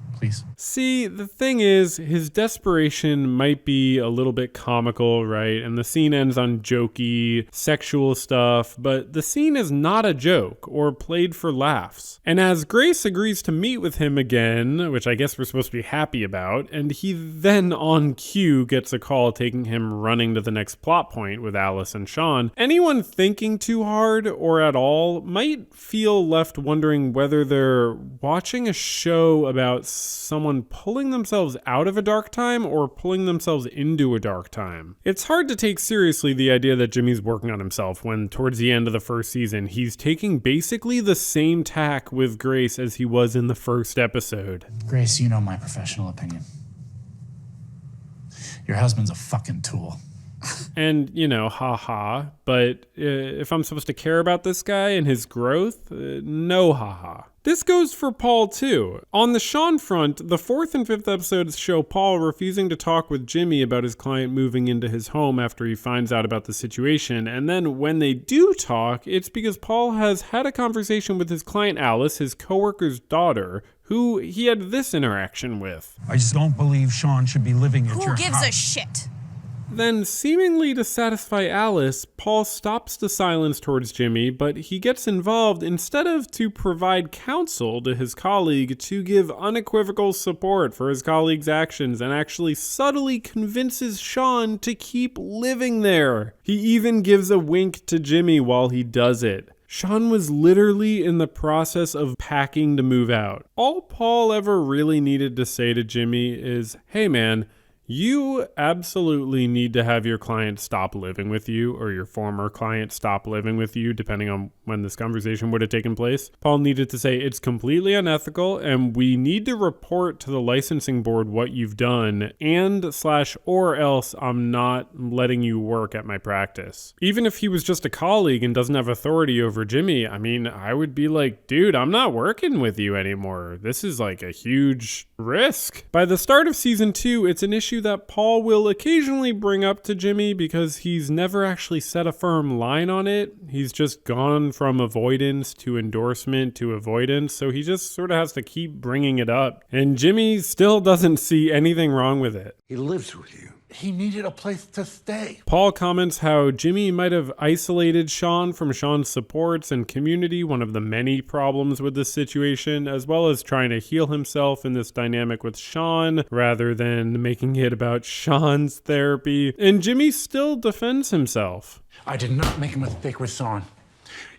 See, the thing is, his desperation might be a little bit comical, right? And the scene ends on jokey, sexual stuff, but the scene is not a joke or played for laughs. And as Grace agrees to meet with him again, which I guess we're supposed to be happy about, and he then on cue gets a call taking him running to the next plot point with Alice and Sean, anyone thinking too hard or at all might feel left wondering whether they're watching a show about someone pulling themselves out of a dark time or pulling themselves into a dark time. It's hard to take seriously the idea that Jimmy's working on himself when towards the end of the first season, he's taking basically the same tack with Grace as he was in the first episode. Grace, you know my professional opinion. Your husband's a fucking tool. And, haha, but if I'm supposed to care about this guy and his growth, no haha. This goes for Paul too. On the Sean front, the 4th and 5th episodes show Paul refusing to talk with Jimmy about his client moving into his home after he finds out about the situation, and then when they do talk, it's because Paul has had a conversation with his client Alice, his coworker's daughter, who he had this interaction with. I just don't believe Sean should be living at your Who gives house. a shit? Then, seemingly to satisfy Alice, Paul stops the silence towards Jimmy, but he gets involved instead of to provide counsel to his colleague to give unequivocal support for his colleague's actions and actually subtly convinces Sean to keep living there. He even gives a wink to Jimmy while he does it. Sean was literally in the process of packing to move out. All Paul ever really needed to say to Jimmy is, hey man, you absolutely need to have your client stop living with you, or your former client stop living with you, depending on when this conversation would have taken place. Paul needed to say it's completely unethical and we need to report to the licensing board what you've done or else I'm not letting you work at my practice. Even if he was just a colleague and doesn't have authority over Jimmy, I would be like, dude, I'm not working with you anymore. This is like a huge risk. By the start of season 2, it's an issue that Paul will occasionally bring up to Jimmy because he's never actually set a firm line on it. He's just gone from avoidance to endorsement to avoidance, so he just sort of has to keep bringing it up. And Jimmy still doesn't see anything wrong with it. He lives with you. He needed a place to stay. Paul comments how Jimmy might have isolated Sean from Sean's supports and community, one of the many problems with this situation, as well as trying to heal himself in this dynamic with Sean, rather than making it about Sean's therapy. And Jimmy still defends himself. I did not make a mistake with Sean.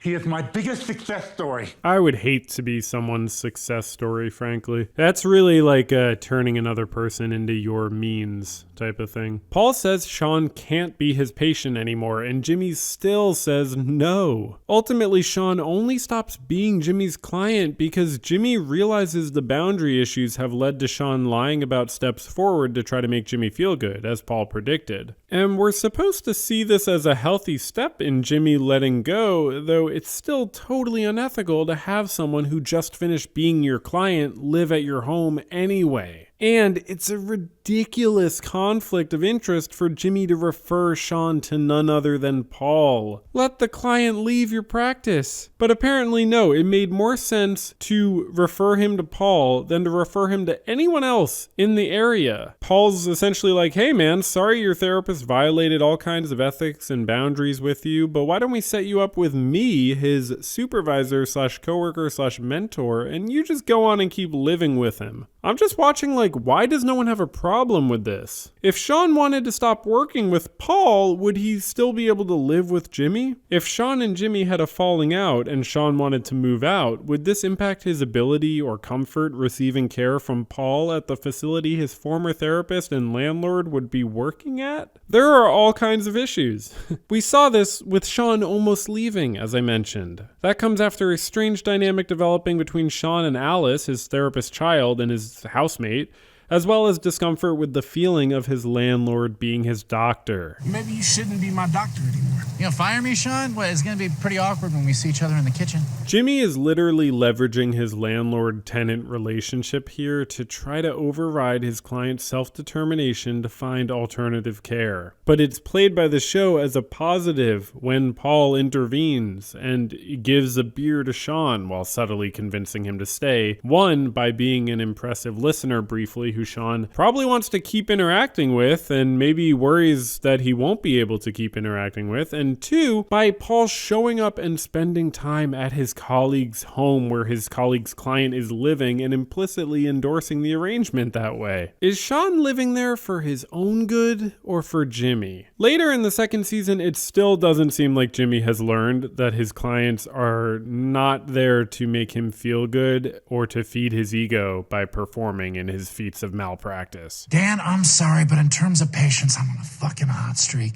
He is my biggest success story. I would hate to be someone's success story, frankly. That's really like turning another person into your means type of thing. Paul says Sean can't be his patient anymore, and Jimmy still says no. Ultimately, Sean only stops being Jimmy's client because Jimmy realizes the boundary issues have led to Sean lying about steps forward to try to make Jimmy feel good, as Paul predicted. And we're supposed to see this as a healthy step in Jimmy letting go, though it's still totally unethical to have someone who just finished being your client live at your home anyway. And it's a ridiculous conflict of interest for Jimmy to refer Sean to none other than Paul. Let the client leave your practice. But apparently no, it made more sense to refer him to Paul than to refer him to anyone else in the area. Paul's essentially like, hey man, sorry your therapist violated all kinds of ethics and boundaries with you, but why don't we set you up with me, his supervisor slash coworker slash mentor, and you just go on and keep living with him. I'm just watching like, why does no one have a problem with this? If Sean wanted to stop working with Paul, would he still be able to live with Jimmy? If Sean and Jimmy had a falling out and Sean wanted to move out, would this impact his ability or comfort receiving care from Paul at the facility his former therapist and landlord would be working at? There are all kinds of issues. We saw this with Sean almost leaving, as I mentioned. That comes after a strange dynamic developing between Sean and Alice, his therapist child, and his housemate, as well as discomfort with the feeling of his landlord being his doctor. Maybe you shouldn't be my doctor anymore. You gonna fire me, Sean? Well, it's gonna be pretty awkward when we see each other in the kitchen. Jimmy is literally leveraging his landlord-tenant relationship here to try to override his client's self-determination to find alternative care. But it's played by the show as a positive when Paul intervenes and gives a beer to Sean while subtly convincing him to stay. One, by being an impressive listener briefly who Sean probably wants to keep interacting with and maybe worries that he won't be able to keep interacting with. And two, by Paul showing up and spending time at his colleague's home where his colleague's client is living and implicitly endorsing the arrangement that way. Is Sean living there for his own good or for Jimmy? Later in the second season, it still doesn't seem like Jimmy has learned that his clients are not there to make him feel good or to feed his ego by performing in his feats of malpractice. Dan, I'm sorry, but in terms of patience, I'm on a fucking hot streak.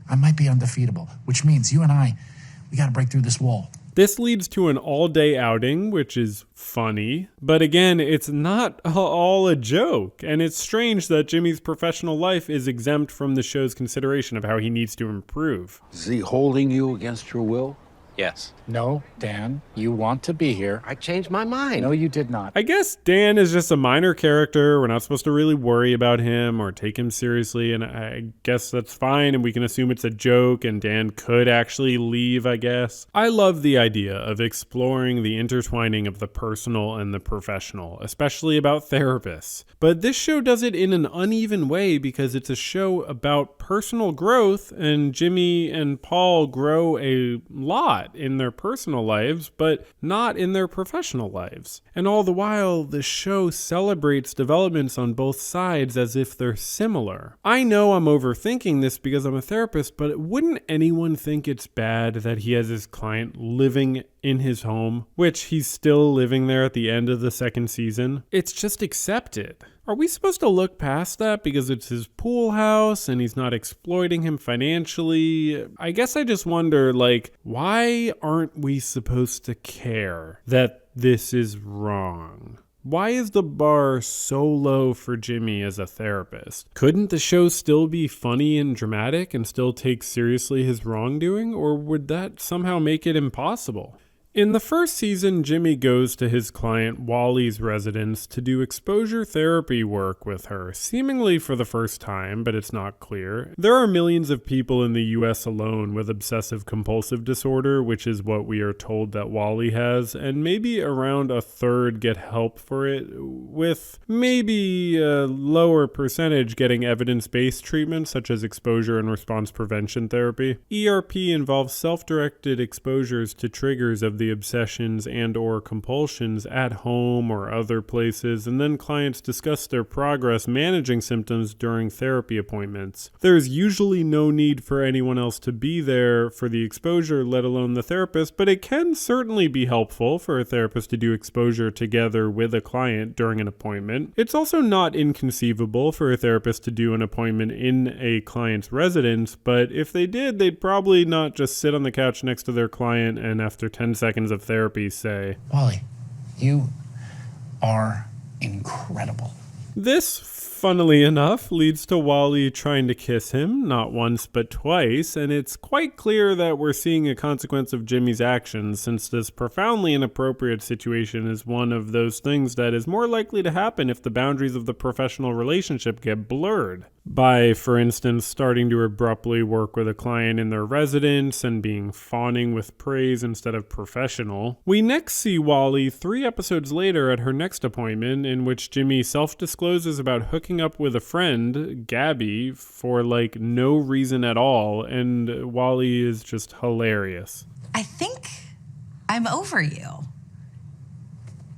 I might be undefeatable, which means you and we gotta break through this wall. This leads to an all-day outing, which is funny, but again, it's not all a joke, and it's strange that Jimmy's professional life is exempt from the show's consideration of how he needs to improve. Is he holding you against your will? Yes. No, Dan, you want to be here. I changed my mind. No, you did not. I guess Dan is just a minor character. We're not supposed to really worry about him or take him seriously, and I guess that's fine, and we can assume it's a joke, and Dan could actually leave, I guess. I love the idea of exploring the intertwining of the personal and the professional, especially about therapists. But this show does it in an uneven way because it's a show about personal growth, and Jimmy and Paul grow a lot in their personal lives, but not in their professional lives. And all the while, the show celebrates developments on both sides as if they're similar. I know I'm overthinking this because I'm a therapist, but wouldn't anyone think it's bad that he has his client living in his home, which he's still living there at the end of the second season? It's just accepted. Are we supposed to look past that because it's his pool house and he's not exploiting him financially? I guess I just wonder, like, why aren't we supposed to care that this is wrong? Why is the bar so low for Jimmy as a therapist? Couldn't the show still be funny and dramatic and still take seriously his wrongdoing, or would that somehow make it impossible? In the first season, Jimmy goes to his client Wally's residence to do exposure therapy work with her, seemingly for the first time, but it's not clear. There are millions of people in the US alone with obsessive compulsive disorder, which is what we are told that Wally has, and maybe around a third get help for it, with maybe a lower percentage getting evidence-based treatment such as exposure and response prevention therapy. ERP involves self-directed exposures to triggers of the obsessions and or compulsions at home or other places, and then clients discuss their progress managing symptoms during therapy appointments. There is usually no need for anyone else to be there for the exposure, let alone the therapist, but it can certainly be helpful for a therapist to do exposure together with a client during an appointment. It's also not inconceivable for a therapist to do an appointment in a client's residence, but if they did, they'd probably not just sit on the couch next to their client and after 10 seconds of therapy say, Wally, you are incredible. This, funnily enough, leads to Wally trying to kiss him, not once but twice, and it's quite clear that we're seeing a consequence of Jimmy's actions, since this profoundly inappropriate situation is one of those things that is more likely to happen if the boundaries of the professional relationship get blurred. by, for instance, starting to abruptly work with a client in their residence and being fawning with praise instead of professional. We next see Wally 3 episodes later at her next appointment, in which Jimmy self-discloses about hooking up with a friend, Gabby, for like no reason at all, and Wally is just hilarious. I think I'm over you.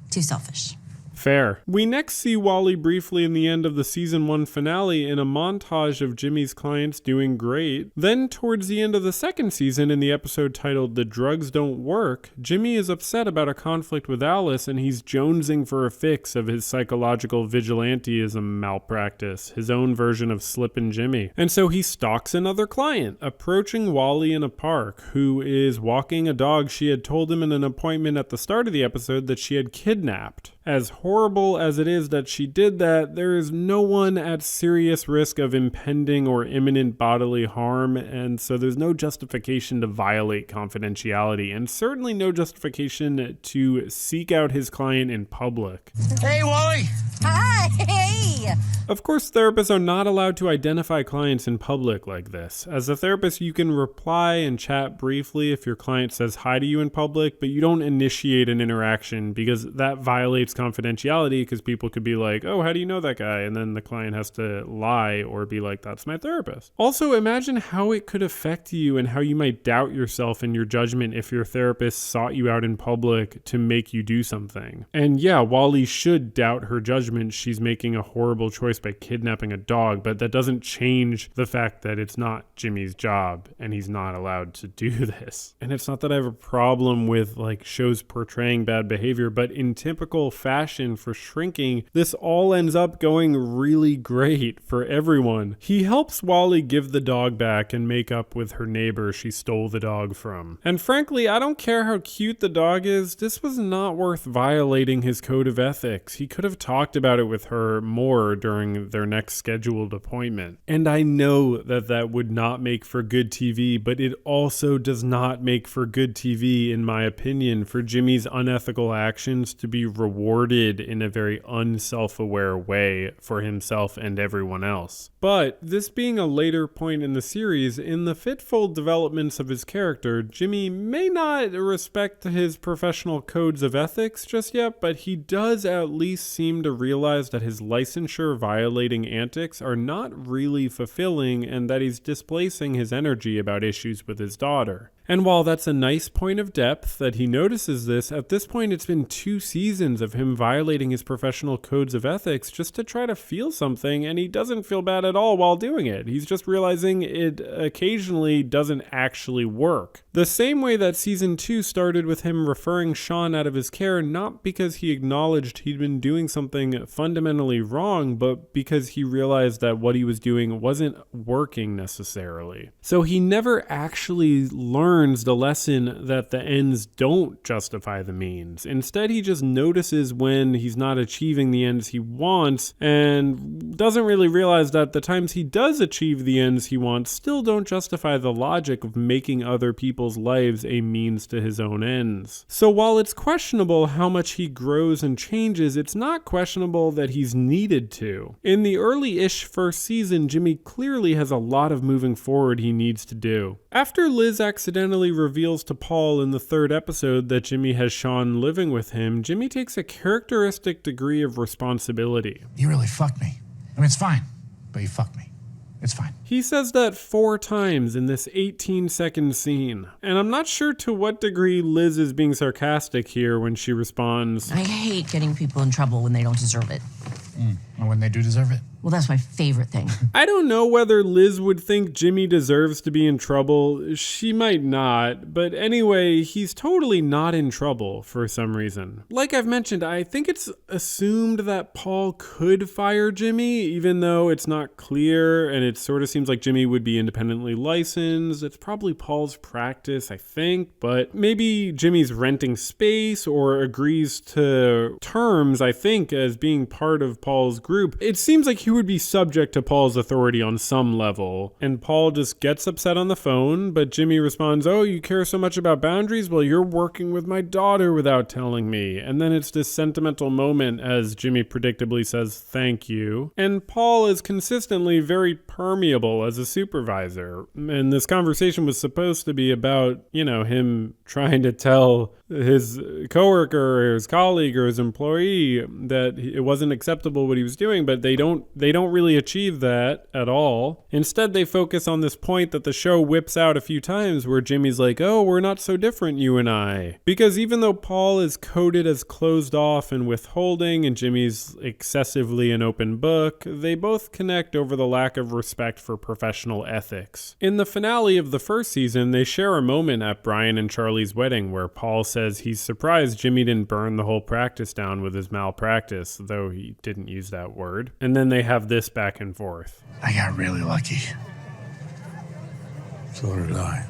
Too selfish. Fair. We next see Wally briefly in the end of the season 1 finale in a montage of Jimmy's clients doing great. Then towards the end of the second season in the episode titled The Drugs Don't Work, Jimmy is upset about a conflict with Alice and he's jonesing for a fix of his psychological vigilantism malpractice, his own version of Slippin' Jimmy. And so he stalks another client, approaching Wally in a park, who is walking a dog she had told him in an appointment at the start of the episode that she had kidnapped. As horrible as it is that she did that, there is no one at serious risk of impending or imminent bodily harm, and so there's no justification to violate confidentiality, and certainly no justification to seek out his client in public. Hey, Wally! Hi! Hey! Of course, therapists are not allowed to identify clients in public like this. As a therapist, you can reply and chat briefly if your client says hi to you in public, but you don't initiate an interaction because that violates confidentiality, because people could be like, oh, how do you know that guy? And then the client has to lie or be like, that's my therapist. Also, imagine how it could affect you and how you might doubt yourself and your judgment if your therapist sought you out in public to make you do something. And yeah, Wally should doubt her judgment. She's making a horrible choice by kidnapping a dog, but that doesn't change the fact that it's not Jimmy's job and he's not allowed to do this. And it's not that I have a problem with like shows portraying bad behavior, but in typical fashion for Shrinking, this all ends up going really great for everyone. He helps Wally give the dog back and make up with her neighbor she stole the dog from. And frankly, I don't care how cute the dog is, this was not worth violating his code of ethics. He could have talked about it with her more during their next scheduled appointment. And I know that that would not make for good TV, but it also does not make for good TV, in my opinion, for Jimmy's unethical actions to be rewarded in a very unself-aware way for himself and everyone else. But this being a later point in the series, in the fitful developments of his character, Jimmy may not respect his professional codes of ethics just yet, but he does at least seem to realize that his licensure violating antics are not really fulfilling and that he's displacing his energy about issues with his daughter. And while that's a nice point of depth that he notices this, at this point it's been 2 seasons of him violating his professional codes of ethics just to try to feel something, and he doesn't feel bad at all while doing it. He's just realizing it occasionally doesn't actually work. The same way that season 2 started with him referring Sean out of his care, not because he acknowledged he'd been doing something fundamentally wrong, but because he realized that what he was doing wasn't working necessarily. So he never actually learns the lesson that the ends don't justify the means. Instead, he just notices when he's not achieving the ends he wants and doesn't really realize that the times he does achieve the ends he wants still don't justify the logic of making other people's lives a means to his own ends. So while it's questionable how much he grows and changes, it's not questionable that he's needed to. In the early-ish first season, Jimmy clearly has a lot of moving forward he needs to do. After Liz accidentally reveals to Paul in the 3rd episode that Jimmy has Sean living with him, Jimmy takes a characteristic degree of responsibility. You really fucked me. I mean, it's fine, but you fucked me. It's fine. He says that 4 times in this 18-second scene. And I'm not sure to what degree Liz is being sarcastic here when she responds, I hate getting people in trouble when they don't deserve it. And when they do deserve it? Well, that's my favorite thing. I don't know whether Liz would think Jimmy deserves to be in trouble. She might not. But anyway, he's totally not in trouble for some reason. Like I've mentioned, I think it's assumed that Paul could fire Jimmy, even though it's not clear and it sort of seems like Jimmy would be independently licensed. It's probably Paul's practice, I think. But maybe Jimmy's renting space or agrees to terms, I think, as being part of Paul's group, it seems like he would be subject to Paul's authority on some level. And Paul just gets upset on the phone, but Jimmy responds, "Oh, you care so much about boundaries? Well, you're working with my daughter without telling me." And then it's this sentimental moment as Jimmy predictably says, "Thank you." And Paul is consistently very permeable as a supervisor. And this conversation was supposed to be about, him trying to tell his coworker or his colleague or his employee that it wasn't acceptable what he was doing, but they don't really achieve that at all. Instead, they focus on this point that the show whips out a few times where Jimmy's like, "Oh, we're not so different, you and I." Because even though Paul is coded as closed off and withholding and Jimmy's excessively an open book, they both connect over the lack of respect for professional ethics. In the finale of the first season, they share a moment at Brian and Charlie's wedding where Paul says he's surprised Jimmy didn't burn the whole practice down with his malpractice, though he didn't use that word. And then they have this back and forth. I got really lucky. So did I.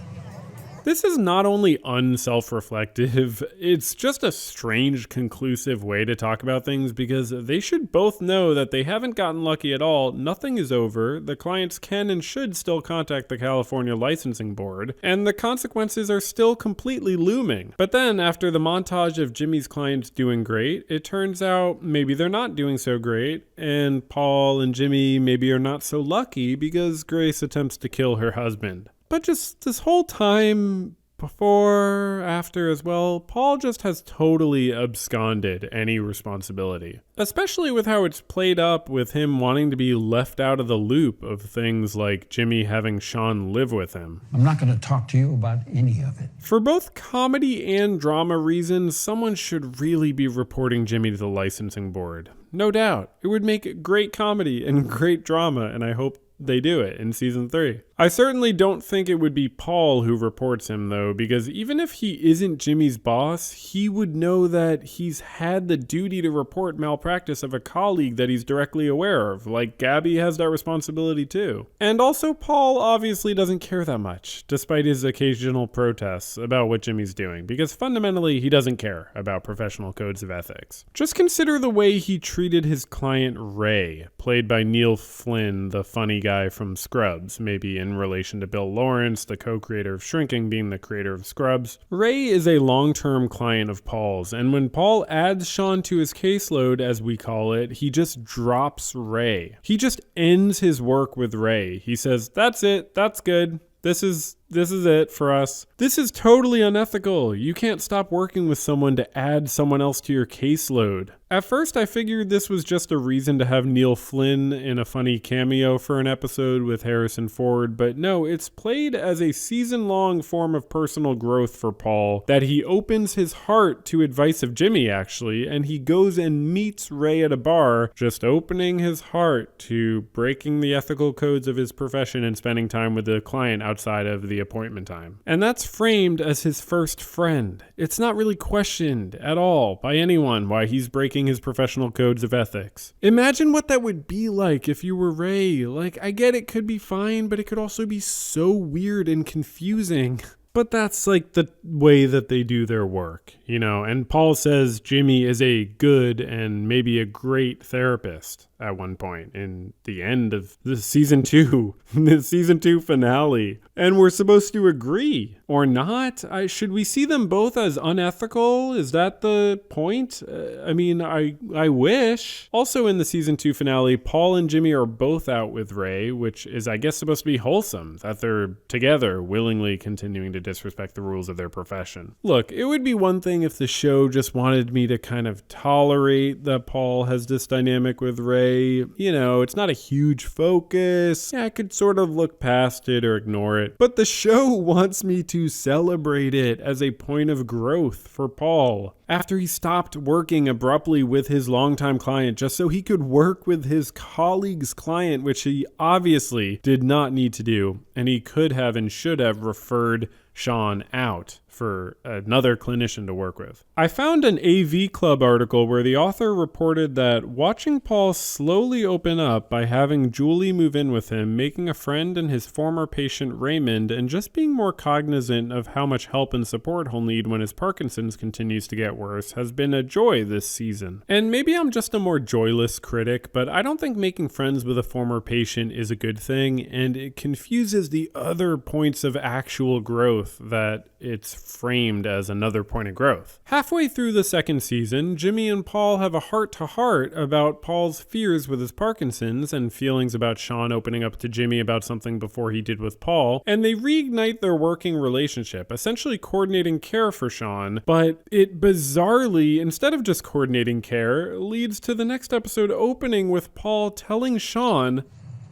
This is not only unself-reflective, it's just a strange, conclusive way to talk about things because they should both know that they haven't gotten lucky at all, nothing is over, the clients can and should still contact the California Licensing Board, and the consequences are still completely looming. But then, after the montage of Jimmy's clients doing great, it turns out maybe they're not doing so great, and Paul and Jimmy maybe are not so lucky because Grace attempts to kill her husband. But just this whole time, before, after as well, Paul just has totally absconded any responsibility. Especially with how it's played up with him wanting to be left out of the loop of things like Jimmy having Sean live with him. I'm not going to talk to you about any of it. For both comedy and drama reasons, someone should really be reporting Jimmy to the licensing board. No doubt. It would make great comedy and great drama, and I hope they do it in season 3. I certainly don't think it would be Paul who reports him though, because even if he isn't Jimmy's boss, he would know that he's had the duty to report malpractice of a colleague that he's directly aware of, like Gabby has that responsibility too. And also Paul obviously doesn't care that much, despite his occasional protests about what Jimmy's doing, because fundamentally he doesn't care about professional codes of ethics. Just consider the way he treated his client Ray, played by Neil Flynn, the funny guy from Scrubs, maybe in relation to Bill Lawrence, the co-creator of Shrinking, being the creator of Scrubs. Ray is a long-term client of Paul's, and when Paul adds Sean to his caseload, as we call it, he just drops Ray. He just ends his work with Ray. He says, "That's it, that's good. This is it for us." This is totally unethical. You can't stop working with someone to add someone else to your caseload. At first, I figured this was just a reason to have Neil Flynn in a funny cameo for an episode with Harrison Ford, but no, it's played as a season-long form of personal growth for Paul, that he opens his heart to advice of Jimmy, actually, and he goes and meets Ray at a bar, just opening his heart to breaking the ethical codes of his profession and spending time with the client outside of the appointment time. And that's framed as his first friend. It's not really questioned at all by anyone why he's breaking his professional codes of ethics. Imagine what that would be like if you were Ray. Like, I get it could be fine, but it could also be so weird and confusing. But that's like the way that they do their work, and Paul says Jimmy is a good and maybe a great therapist at one point in the end of the season 2, the season 2 finale. And we're supposed to agree or not. Should we see them both as unethical? Is that the point? I wish. Also in the season 2 finale, Paul and Jimmy are both out with Ray, which is, I guess, supposed to be wholesome, that they're together, willingly continuing to disrespect the rules of their profession. Look, it would be one thing if the show just wanted me to kind of tolerate that Paul has this dynamic with Ray. It's not a huge focus. I could sort of look past it or ignore it. But the show wants me to celebrate it as a point of growth for Paul. After he stopped working abruptly with his longtime client just so he could work with his colleague's client, which he obviously did not need to do, and he could have and should have referred Sean out for another clinician to work with. I found an AV Club article where the author reported that watching Paul slowly open up by having Julie move in with him, making a friend in his former patient Raymond, and just being more cognizant of how much help and support he'll need when his Parkinson's continues to get worse has been a joy this season. And maybe I'm just a more joyless critic, but I don't think making friends with a former patient is a good thing, and it confuses the other points of actual growth that it's framed as another point of growth. Halfway through the second season, Jimmy and Paul have a heart-to-heart about Paul's fears with his Parkinson's and feelings about Sean opening up to Jimmy about something before he did with Paul, and they reignite their working relationship, essentially coordinating care for Sean, but it bizarrely, instead of just coordinating care, leads to the next episode opening with Paul telling Sean,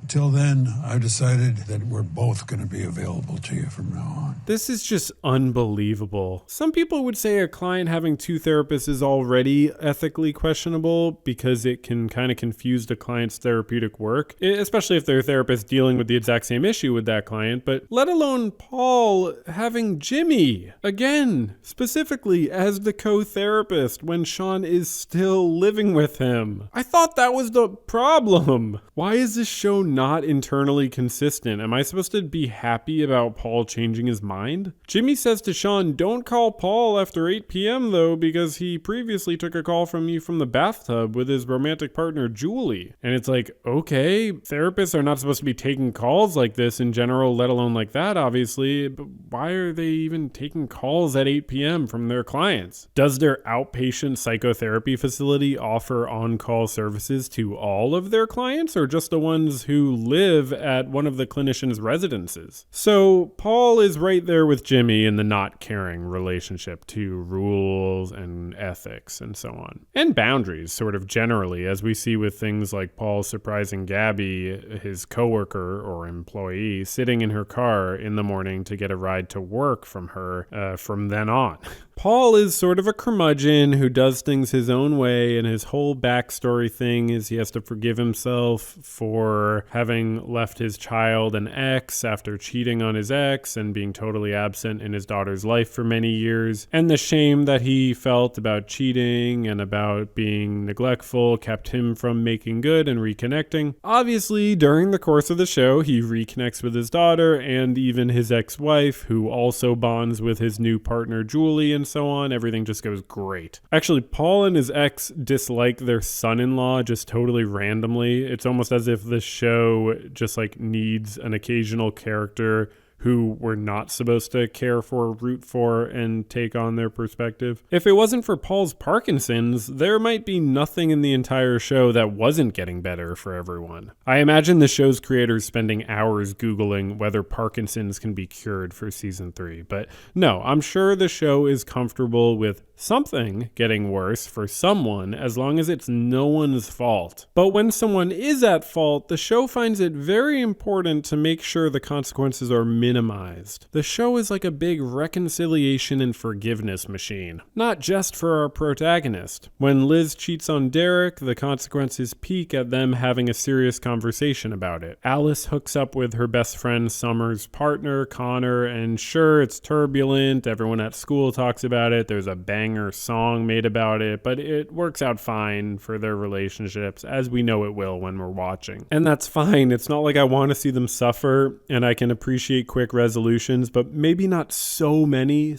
Till then, I've decided that we're both going to be available to you from now on. This is just unbelievable. Some people would say a client having two therapists is already ethically questionable because it can kind of confuse the client's therapeutic work, especially if their therapist dealing with the exact same issue with that client, but let alone Paul having Jimmy, again, specifically as the co-therapist when Sean is still living with him. I thought that was the problem. Why is this show not internally consistent? Am I supposed to be happy about Paul changing his mind? Jimmy says to Sean, don't call Paul after 8 p.m. though, because he previously took a call from you from the bathtub with his romantic partner Julie. And it's like, okay, therapists are not supposed to be taking calls like this in general, let alone like that, obviously, but why are they even taking calls at 8 p.m. from their clients? Does their outpatient psychotherapy facility offer on-call services to all of their clients, or just the ones who live at one of the clinician's residences? So Paul is right there with Jimmy in the not caring relationship to rules and ethics and so on. And boundaries, sort of generally, as we see with things like Paul surprising Gabby, his coworker or employee, sitting in her car in the morning to get a ride to work from her from then on. Paul is sort of a curmudgeon who does things his own way, and his whole backstory thing is he has to forgive himself for having left his child an ex after cheating on his ex and being totally absent in his daughter's life for many years, and the shame that he felt about cheating and about being neglectful kept him from making good and reconnecting. Obviously, during the course of the show, he reconnects with his daughter and even his ex-wife, who also bonds with his new partner Julie, and so on. Everything just goes great. Actually, Paul and his ex dislike their son-in-law just totally randomly. It's almost as if the show just like needs an occasional character who we're not supposed to care for, root for, and take on their perspective. If it wasn't for Paul's Parkinson's, there might be nothing in the entire show that wasn't getting better for everyone. I imagine the show's creators spending hours Googling whether Parkinson's can be cured for season 3. But no, I'm sure the show is comfortable with something getting worse for someone as long as it's no one's fault. But when someone is at fault, the show finds it very important to make sure the consequences are minimized. The show is like a big reconciliation and forgiveness machine, not just for our protagonist. When Liz cheats on Derek, the consequences peak at them having a serious conversation about it. Alice hooks up with her best friend Summer's partner, Connor, and sure, it's turbulent, everyone at school talks about it, there's a banger song made about it, but it works out fine for their relationships, as we know it will when we're watching. And that's fine. It's not like I want to see them suffer, and I can appreciate quick resolutions, but maybe not so many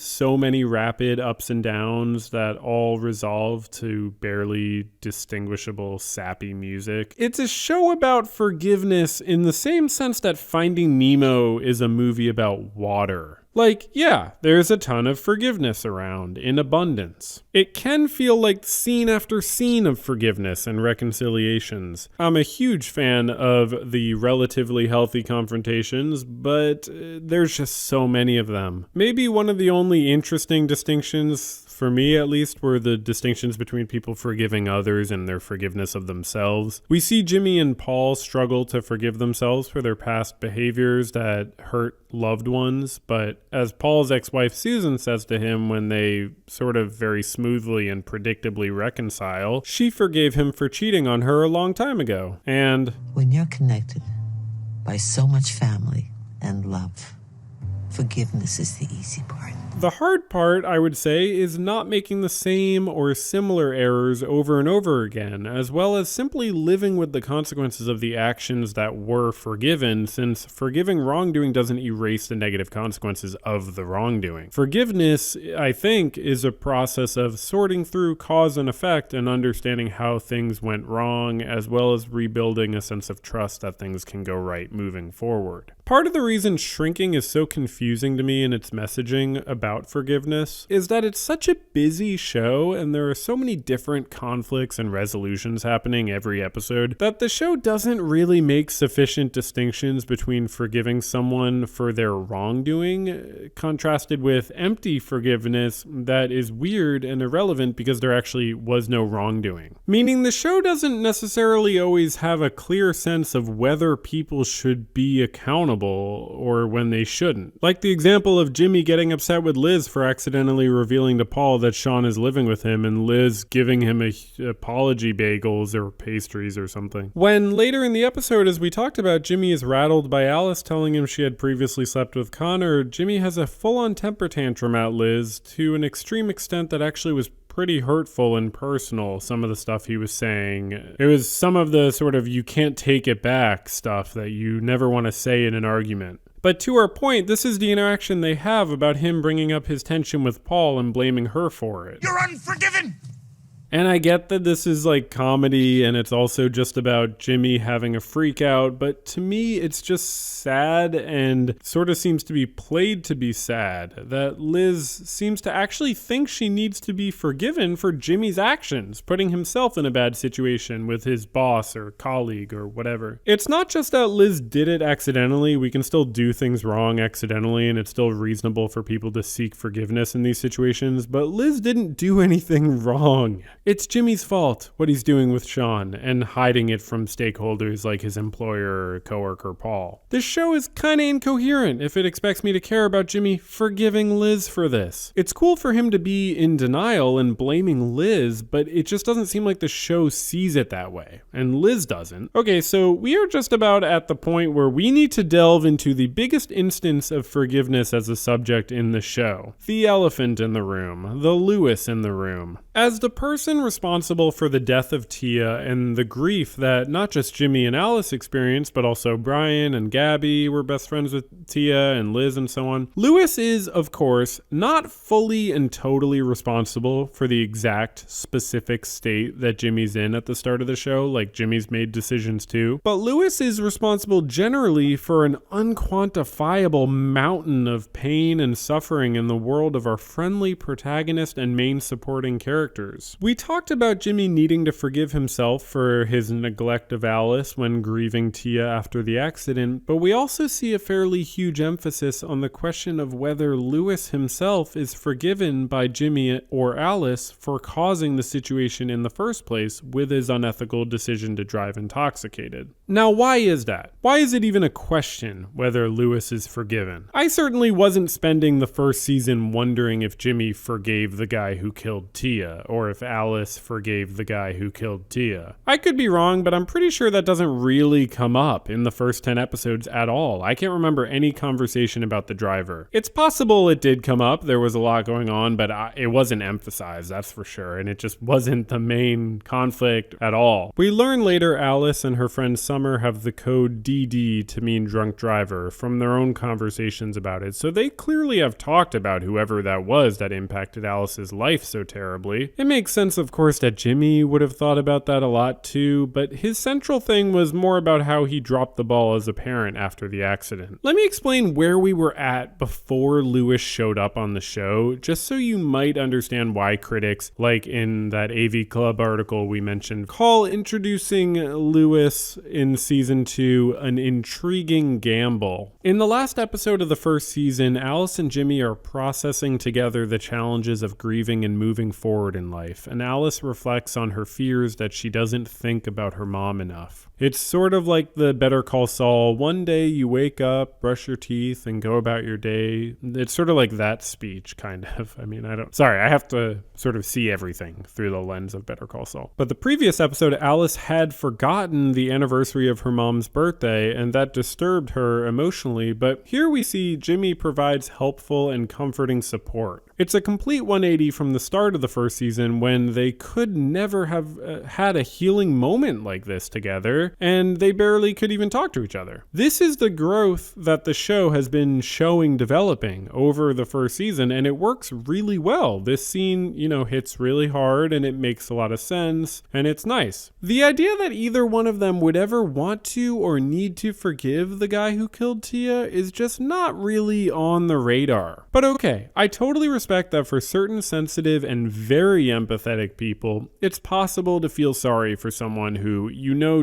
rapid ups and downs that all resolve to barely distinguishable sappy music. It's a show about forgiveness in the same sense that Finding Nemo is a movie about water. Like, yeah, there's a ton of forgiveness around, in abundance. It can feel like scene after scene of forgiveness and reconciliations. I'm a huge fan of the relatively healthy confrontations, but there's just so many of them. Maybe one of the only interesting distinctions, for me at least, were the distinctions between people forgiving others and their forgiveness of themselves. We see Jimmy and Paul struggle to forgive themselves for their past behaviors that hurt loved ones, but as Paul's ex-wife Susan says to him when they sort of very smoothly and predictably reconcile, she forgave him for cheating on her a long time ago. And when you're connected by so much family and love, forgiveness is the easy part. The hard part, I would say, is not making the same or similar errors over and over again, as well as simply living with the consequences of the actions that were forgiven, since forgiving wrongdoing doesn't erase the negative consequences of the wrongdoing. Forgiveness, I think, is a process of sorting through cause and effect and understanding how things went wrong, as well as rebuilding a sense of trust that things can go right moving forward. Part of the reason Shrinking is so confusing to me in its messaging about forgiveness is that it's such a busy show and there are so many different conflicts and resolutions happening every episode that the show doesn't really make sufficient distinctions between forgiving someone for their wrongdoing, contrasted with empty forgiveness that is weird and irrelevant because there actually was no wrongdoing. Meaning the show doesn't necessarily always have a clear sense of whether people should be accountable or when they shouldn't. Like the example of Jimmy getting upset with Liz for accidentally revealing to Paul that Sean is living with him and Liz giving him apology bagels or pastries or something. When later in the episode, as we talked about, Jimmy is rattled by Alice telling him she had previously slept with Connor, Jimmy has a full-on temper tantrum at Liz to an extreme extent that actually was pretty hurtful and personal, some of the stuff he was saying. It was some of the sort of you can't take it back stuff that you never want to say in an argument. But to our point, this is the interaction they have about him bringing up his tension with Paul and blaming her for it. You're unforgiven! And I get that this is like comedy and it's also just about Jimmy having a freak out, but to me it's just sad and sort of seems to be played to be sad that Liz seems to actually think she needs to be forgiven for Jimmy's actions, putting himself in a bad situation with his boss or colleague or whatever. It's not just that Liz did it accidentally. We can still do things wrong accidentally and it's still reasonable for people to seek forgiveness in these situations, but Liz didn't do anything wrong. It's Jimmy's fault, what he's doing with Sean, and hiding it from stakeholders like his employer or coworker Paul. This show is kinda incoherent if it expects me to care about Jimmy forgiving Liz for this. It's cool for him to be in denial and blaming Liz, but it just doesn't seem like the show sees it that way, and Liz doesn't. Okay, so we are just about at the point where we need to delve into the biggest instance of forgiveness as a subject in the show. The elephant in the room, the Lewis in the room. As the person responsible for the death of Tia and the grief that not just Jimmy and Alice experienced, but also Brian and Gabby were best friends with Tia and Liz and so on, Lewis is, of course, not fully and totally responsible for the exact specific state that Jimmy's in at the start of the show, like Jimmy's made decisions too, but Lewis is responsible generally for an unquantifiable mountain of pain and suffering in the world of our friendly protagonist and main supporting characters. We talked about Jimmy needing to forgive himself for his neglect of Alice when grieving Tia after the accident, but we also see a fairly huge emphasis on the question of whether Lewis himself is forgiven by Jimmy or Alice for causing the situation in the first place with his unethical decision to drive intoxicated. Now, why is that? Why is it even a question whether Lewis is forgiven? I certainly wasn't spending the first season wondering if Jimmy forgave the guy who killed Tia, or if Alice forgave the guy who killed Tia. I could be wrong, but I'm pretty sure that doesn't really come up in the first 10 episodes at all. I can't remember any conversation about the driver. It's possible it did come up, there was a lot going on, but it wasn't emphasized, that's for sure, and it just wasn't the main conflict at all. We learn later Alice and her friend Summer have the code DD to mean drunk driver from their own conversations about it, so they clearly have talked about whoever that was that impacted Alice's life so terribly. It makes sense, of course, that Jimmy would have thought about that a lot too, but his central thing was more about how he dropped the ball as a parent after the accident. Let me explain where we were at before Lewis showed up on the show, just so you might understand why critics, like in that AV Club article we mentioned, call introducing Lewis in season 2 an intriguing gamble. In the last episode of the first season, Alice and Jimmy are processing together the challenges of grieving and moving forward forward in life, and Alice reflects on her fears that she doesn't think about her mom enough. It's sort of like the Better Call Saul, one day you wake up, brush your teeth, and go about your day. It's sort of like that speech, kind of. I mean, I have to sort of see everything through the lens of Better Call Saul. But the previous episode, Alice had forgotten the anniversary of her mom's birthday, and that disturbed her emotionally. But here we see Jimmy provides helpful and comforting support. It's a complete 180 from the start of the first season, when they could never have had a healing moment like this together, and they barely could even talk to each other. This is the growth that the show has been showing developing over the first season, and it works really well. This scene, hits really hard, and it makes a lot of sense, and it's nice. The idea that either one of them would ever want to or need to forgive the guy who killed Tia is just not really on the radar. But okay, I totally respect that for certain sensitive and very empathetic people, it's possible to feel sorry for someone who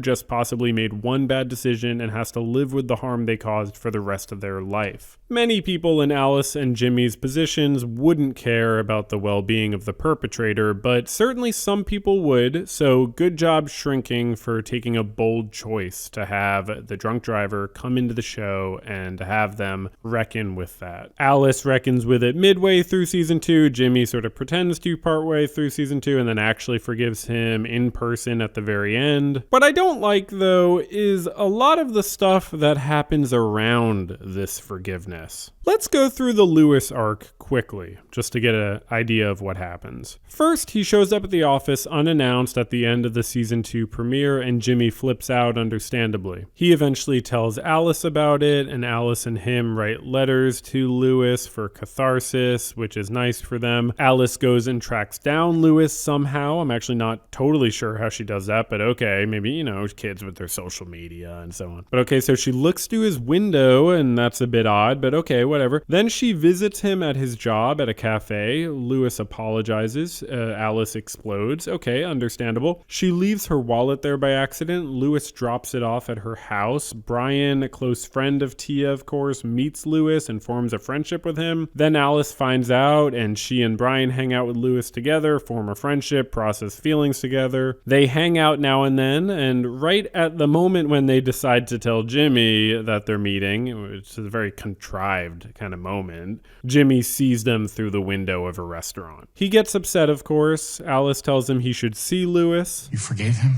just possibly made one bad decision and has to live with the harm they caused for the rest of their life. Many people in Alice and Jimmy's positions wouldn't care about the well-being of the perpetrator, but certainly some people would, so good job shrinking for taking a bold choice to have the drunk driver come into the show and to have them reckon with that. Alice reckons with it midway through season 2, Jimmy sort of pretends to partway through season 2 and then actually forgives him in person at the very end. What I don't like, though, is a lot of the stuff that happens around this forgiveness. Let's go through the Lewis arc quickly, just to get an idea of what happens. First, he shows up at the office unannounced at the end of the season 2 premiere, and Jimmy flips out understandably. He eventually tells Alice about it, and Alice and him write letters to Lewis for catharsis, which is nice for them. Alice goes and tracks down Lewis somehow. I'm actually not totally sure how she does that, but okay, maybe, kids with their social media and so on. But okay, so she looks through his window, and that's a bit odd, but okay, whatever. Then she visits him at his job at a cafe. Lewis apologizes. Alice explodes. Okay, understandable. She leaves her wallet there by accident. Lewis drops it off at her house. Brian, a close friend of Tia, of course, meets Lewis and forms a friendship with him. Then Alice finds out, and she and Brian hang out with Lewis together, form a friendship, process feelings together. They hang out now and then, and right at the moment when they decide to tell Jimmy that they're meeting, which is a very contrived kind of moment, Jimmy sees them through the window of a restaurant. He gets upset, of course. Alice tells him he should see Lewis. You forgave him?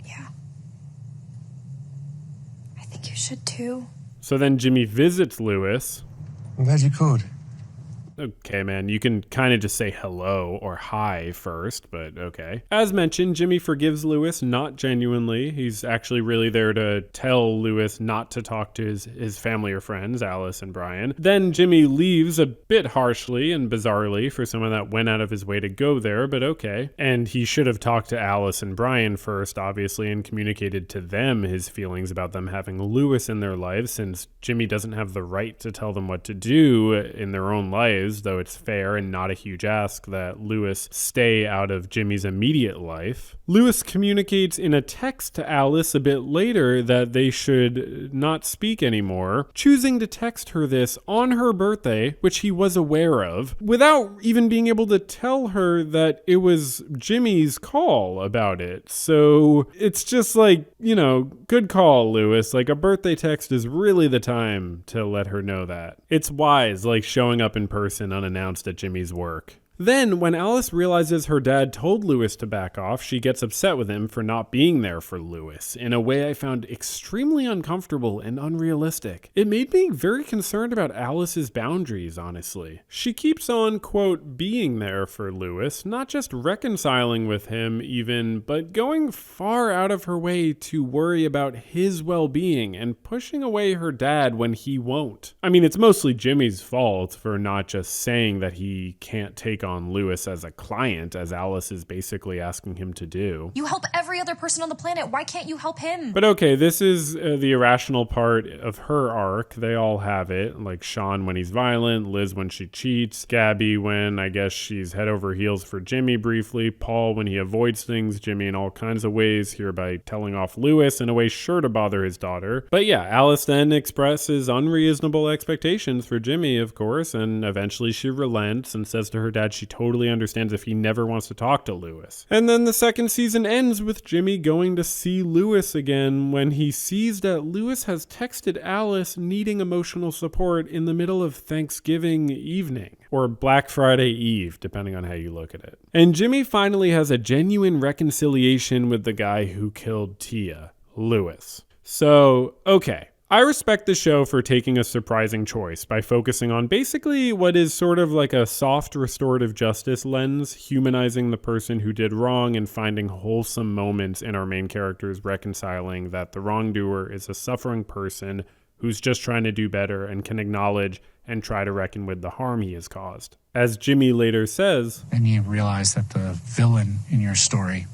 Yeah. I think you should too. So then Jimmy visits Lewis. I'm glad you could. Okay, man, you can kind of just say hello or hi first, but okay. As mentioned, Jimmy forgives Lewis, not genuinely. He's actually really there to tell Lewis not to talk to his family or friends, Alice and Brian. Then Jimmy leaves a bit harshly and bizarrely for someone that went out of his way to go there, but okay. And he should have talked to Alice and Brian first, obviously, and communicated to them his feelings about them having Lewis in their lives, since Jimmy doesn't have the right to tell them what to do in their own lives, though it's fair and not a huge ask that Lewis stay out of Jimmy's immediate life. Lewis communicates in a text to Alice a bit later that they should not speak anymore, choosing to text her this on her birthday, which he was aware of, without even being able to tell her that it was Jimmy's call about it. So it's just like, good call, Lewis. Like, a birthday text is really the time to let her know that. It's wise, like showing up in person unannounced at Jimmy's work. Then, when Alice realizes her dad told Lewis to back off, she gets upset with him for not being there for Lewis in a way I found extremely uncomfortable and unrealistic. It made me very concerned about Alice's boundaries, honestly. She keeps on, quote, being there for Lewis, not just reconciling with him even, but going far out of her way to worry about his well-being and pushing away her dad when he won't. I mean, it's mostly Jimmy's fault for not just saying that he can't take on Lewis as a client, as Alice is basically asking him to do. You help every other person on the planet. Why can't you help him? But okay, this is the irrational part of her arc. They all have it, like Sean when he's violent, Liz when she cheats, Gabby when I guess she's head over heels for Jimmy briefly, Paul when he avoids things, Jimmy in all kinds of ways, here by telling off Lewis in a way sure to bother his daughter. But yeah, Alice then expresses unreasonable expectations for Jimmy, of course, and eventually she relents and says to her dad She totally understands if he never wants to talk to Lewis. And then the second season ends with Jimmy going to see Lewis again when he sees that Lewis has texted Alice needing emotional support in the middle of Thanksgiving evening, or Black Friday Eve, depending on how you look at it. And Jimmy finally has a genuine reconciliation with the guy who killed Tia, Lewis. So, okay. I respect the show for taking a surprising choice by focusing on basically what is sort of like a soft restorative justice lens, humanizing the person who did wrong and finding wholesome moments in our main characters reconciling that the wrongdoer is a suffering person who's just trying to do better and can acknowledge and try to reckon with the harm he has caused. As Jimmy later says, And you realize that the villain in your story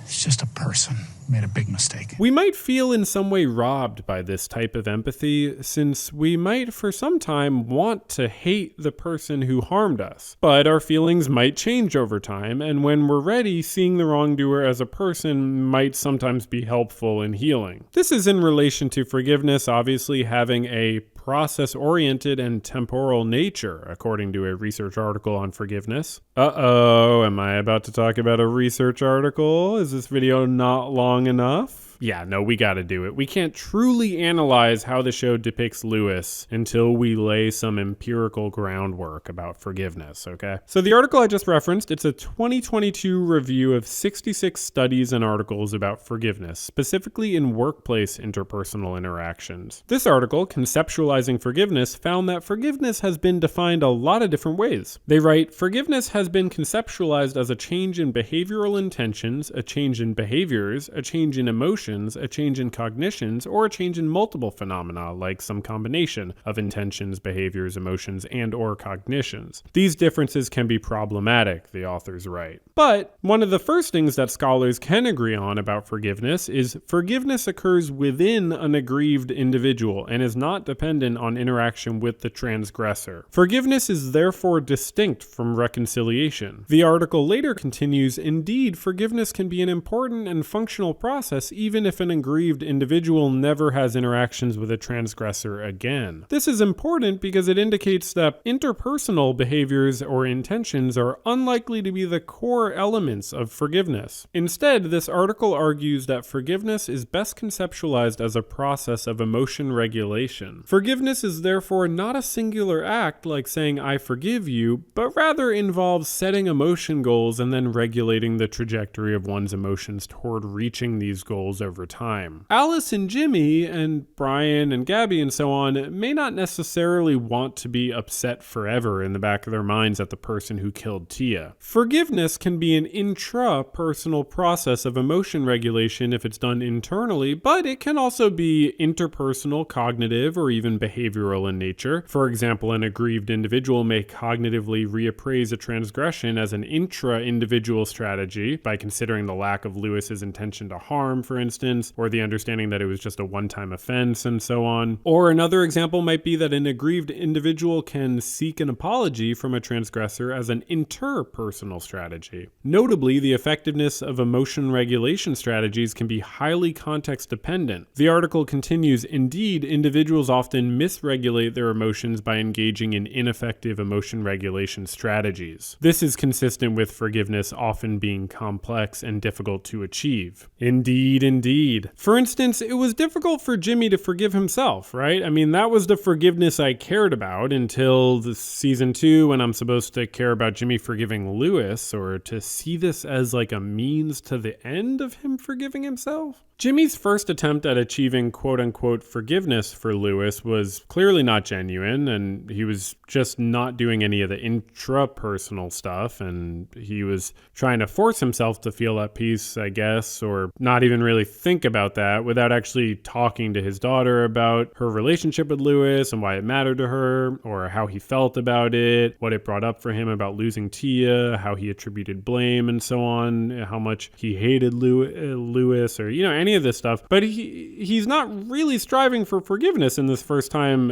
is just a person. Made a big mistake. We might feel in some way robbed by this type of empathy, since we might for some time want to hate the person who harmed us. But our feelings might change over time, and when we're ready, seeing the wrongdoer as a person might sometimes be helpful in healing. This is in relation to forgiveness, obviously having a process-oriented and temporal nature, according to a research article on forgiveness. Uh-oh, am I about to talk about a research article? Is this video not long enough? Yeah, no, we gotta do it. We can't truly analyze how the show depicts Lewis until we lay some empirical groundwork about forgiveness, okay? So the article I just referenced, it's a 2022 review of 66 studies and articles about forgiveness, specifically in workplace interpersonal interactions. This article, Conceptualizing Forgiveness, found that forgiveness has been defined a lot of different ways. They write, forgiveness has been conceptualized as a change in behavioral intentions, a change in behaviors, a change in emotions, a change in cognitions, or a change in multiple phenomena like some combination of intentions, behaviors, emotions, and or cognitions. These differences can be problematic, the authors write. But one of the first things that scholars can agree on about forgiveness is forgiveness occurs within an aggrieved individual and is not dependent on interaction with the transgressor. Forgiveness is therefore distinct from reconciliation. The article later continues, indeed, forgiveness can be an important and functional process even if an aggrieved individual never has interactions with a transgressor again. This is important because it indicates that interpersonal behaviors or intentions are unlikely to be the core elements of forgiveness. Instead, this article argues that forgiveness is best conceptualized as a process of emotion regulation. Forgiveness is therefore not a singular act like saying I forgive you, but rather involves setting emotion goals and then regulating the trajectory of one's emotions toward reaching these goals over time. Alice and Jimmy and Brian and Gabby and so on may not necessarily want to be upset forever in the back of their minds at the person who killed Tia. Forgiveness can be an intra-personal process of emotion regulation if it's done internally, but it can also be interpersonal, cognitive, or even behavioral in nature. For example, an aggrieved individual may cognitively reappraise a transgression as an intra-individual strategy by considering the lack of Lewis's intention to harm, for instance, or the understanding that it was just a one-time offense and so on. Or another example might be that an aggrieved individual can seek an apology from a transgressor as an interpersonal strategy. Notably, the effectiveness of emotion regulation strategies can be highly context dependent. The article continues, indeed, individuals often misregulate their emotions by engaging in ineffective emotion regulation strategies. This is consistent with forgiveness often being complex and difficult to achieve. Indeed. For instance, it was difficult for Jimmy to forgive himself, right? I mean, that was the forgiveness I cared about until the season 2 when I'm supposed to care about Jimmy forgiving Lewis, or to see this as like a means to the end of him forgiving himself. Jimmy's first attempt at achieving quote-unquote forgiveness for Lewis was clearly not genuine, and he was just not doing any of the intrapersonal stuff, and he was trying to force himself to feel at peace, I guess, or not even really think about that without actually talking to his daughter about her relationship with Lewis and why it mattered to her, or how he felt about it, what it brought up for him about losing Tia, how he attributed blame and so on, how much he hated Lewis, or, any of this stuff. But he's not really striving for forgiveness in this first time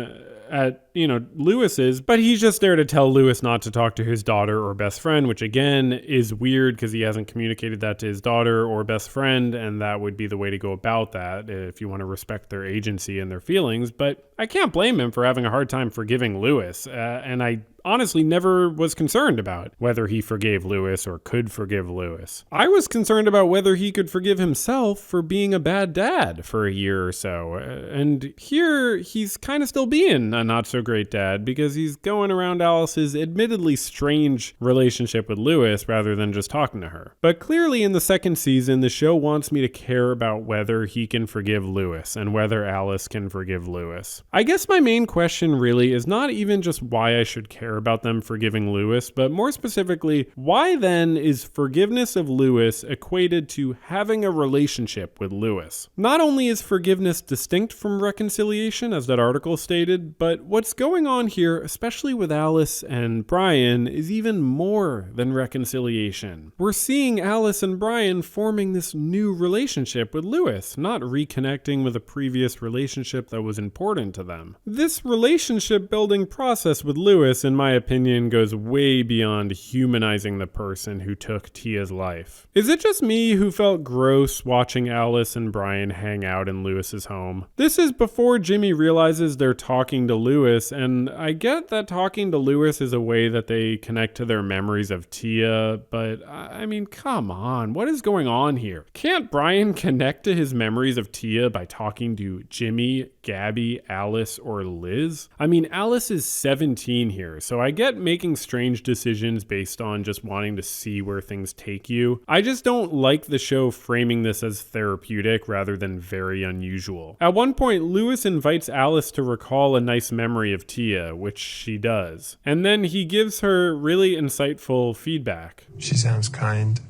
at Lewis's, but he's just there to tell Lewis not to talk to his daughter or best friend, which again is weird because he hasn't communicated that to his daughter or best friend, and that would be the way to go about that if you want to respect their agency and their feelings. But I can't blame him for having a hard time forgiving Lewis, and I honestly never was concerned about whether he forgave Lewis or could forgive Lewis. I was concerned about whether he could forgive himself for being a bad dad for a year or so. And here he's kind of still being a not so great dad because he's going around Alice's admittedly strange relationship with Lewis rather than just talking to her. But clearly in the second season, the show wants me to care about whether he can forgive Lewis and whether Alice can forgive Lewis. I guess my main question really is not even just why I should care about them forgiving Lewis, but more specifically, why then is forgiveness of Lewis equated to having a relationship with Lewis? Not only is forgiveness distinct from reconciliation, as that article stated, but what's going on here, especially with Alice and Brian, is even more than reconciliation. We're seeing Alice and Brian forming this new relationship with Lewis, not reconnecting with a previous relationship that was important to them. This relationship building process with Lewis, in my opinion, goes way beyond humanizing the person who took Tia's life. Is it just me who felt gross watching Alice and Brian hang out in Lewis's home? This is before Jimmy realizes they're talking to Lewis, and I get that talking to Lewis is a way that they connect to their memories of Tia, but I mean, come on, what is going on here? Can't Brian connect to his memories of Tia by talking to Jimmy, Gabby, Alice, or Liz? I mean, Alice is 17 here, so I get making strange decisions based on just wanting to see where things take you. I just don't like the show framing this as therapeutic rather than very unusual. At one point, Lewis invites Alice to recall a nice memory of Tia, which she does. And then he gives her really insightful feedback. She sounds kind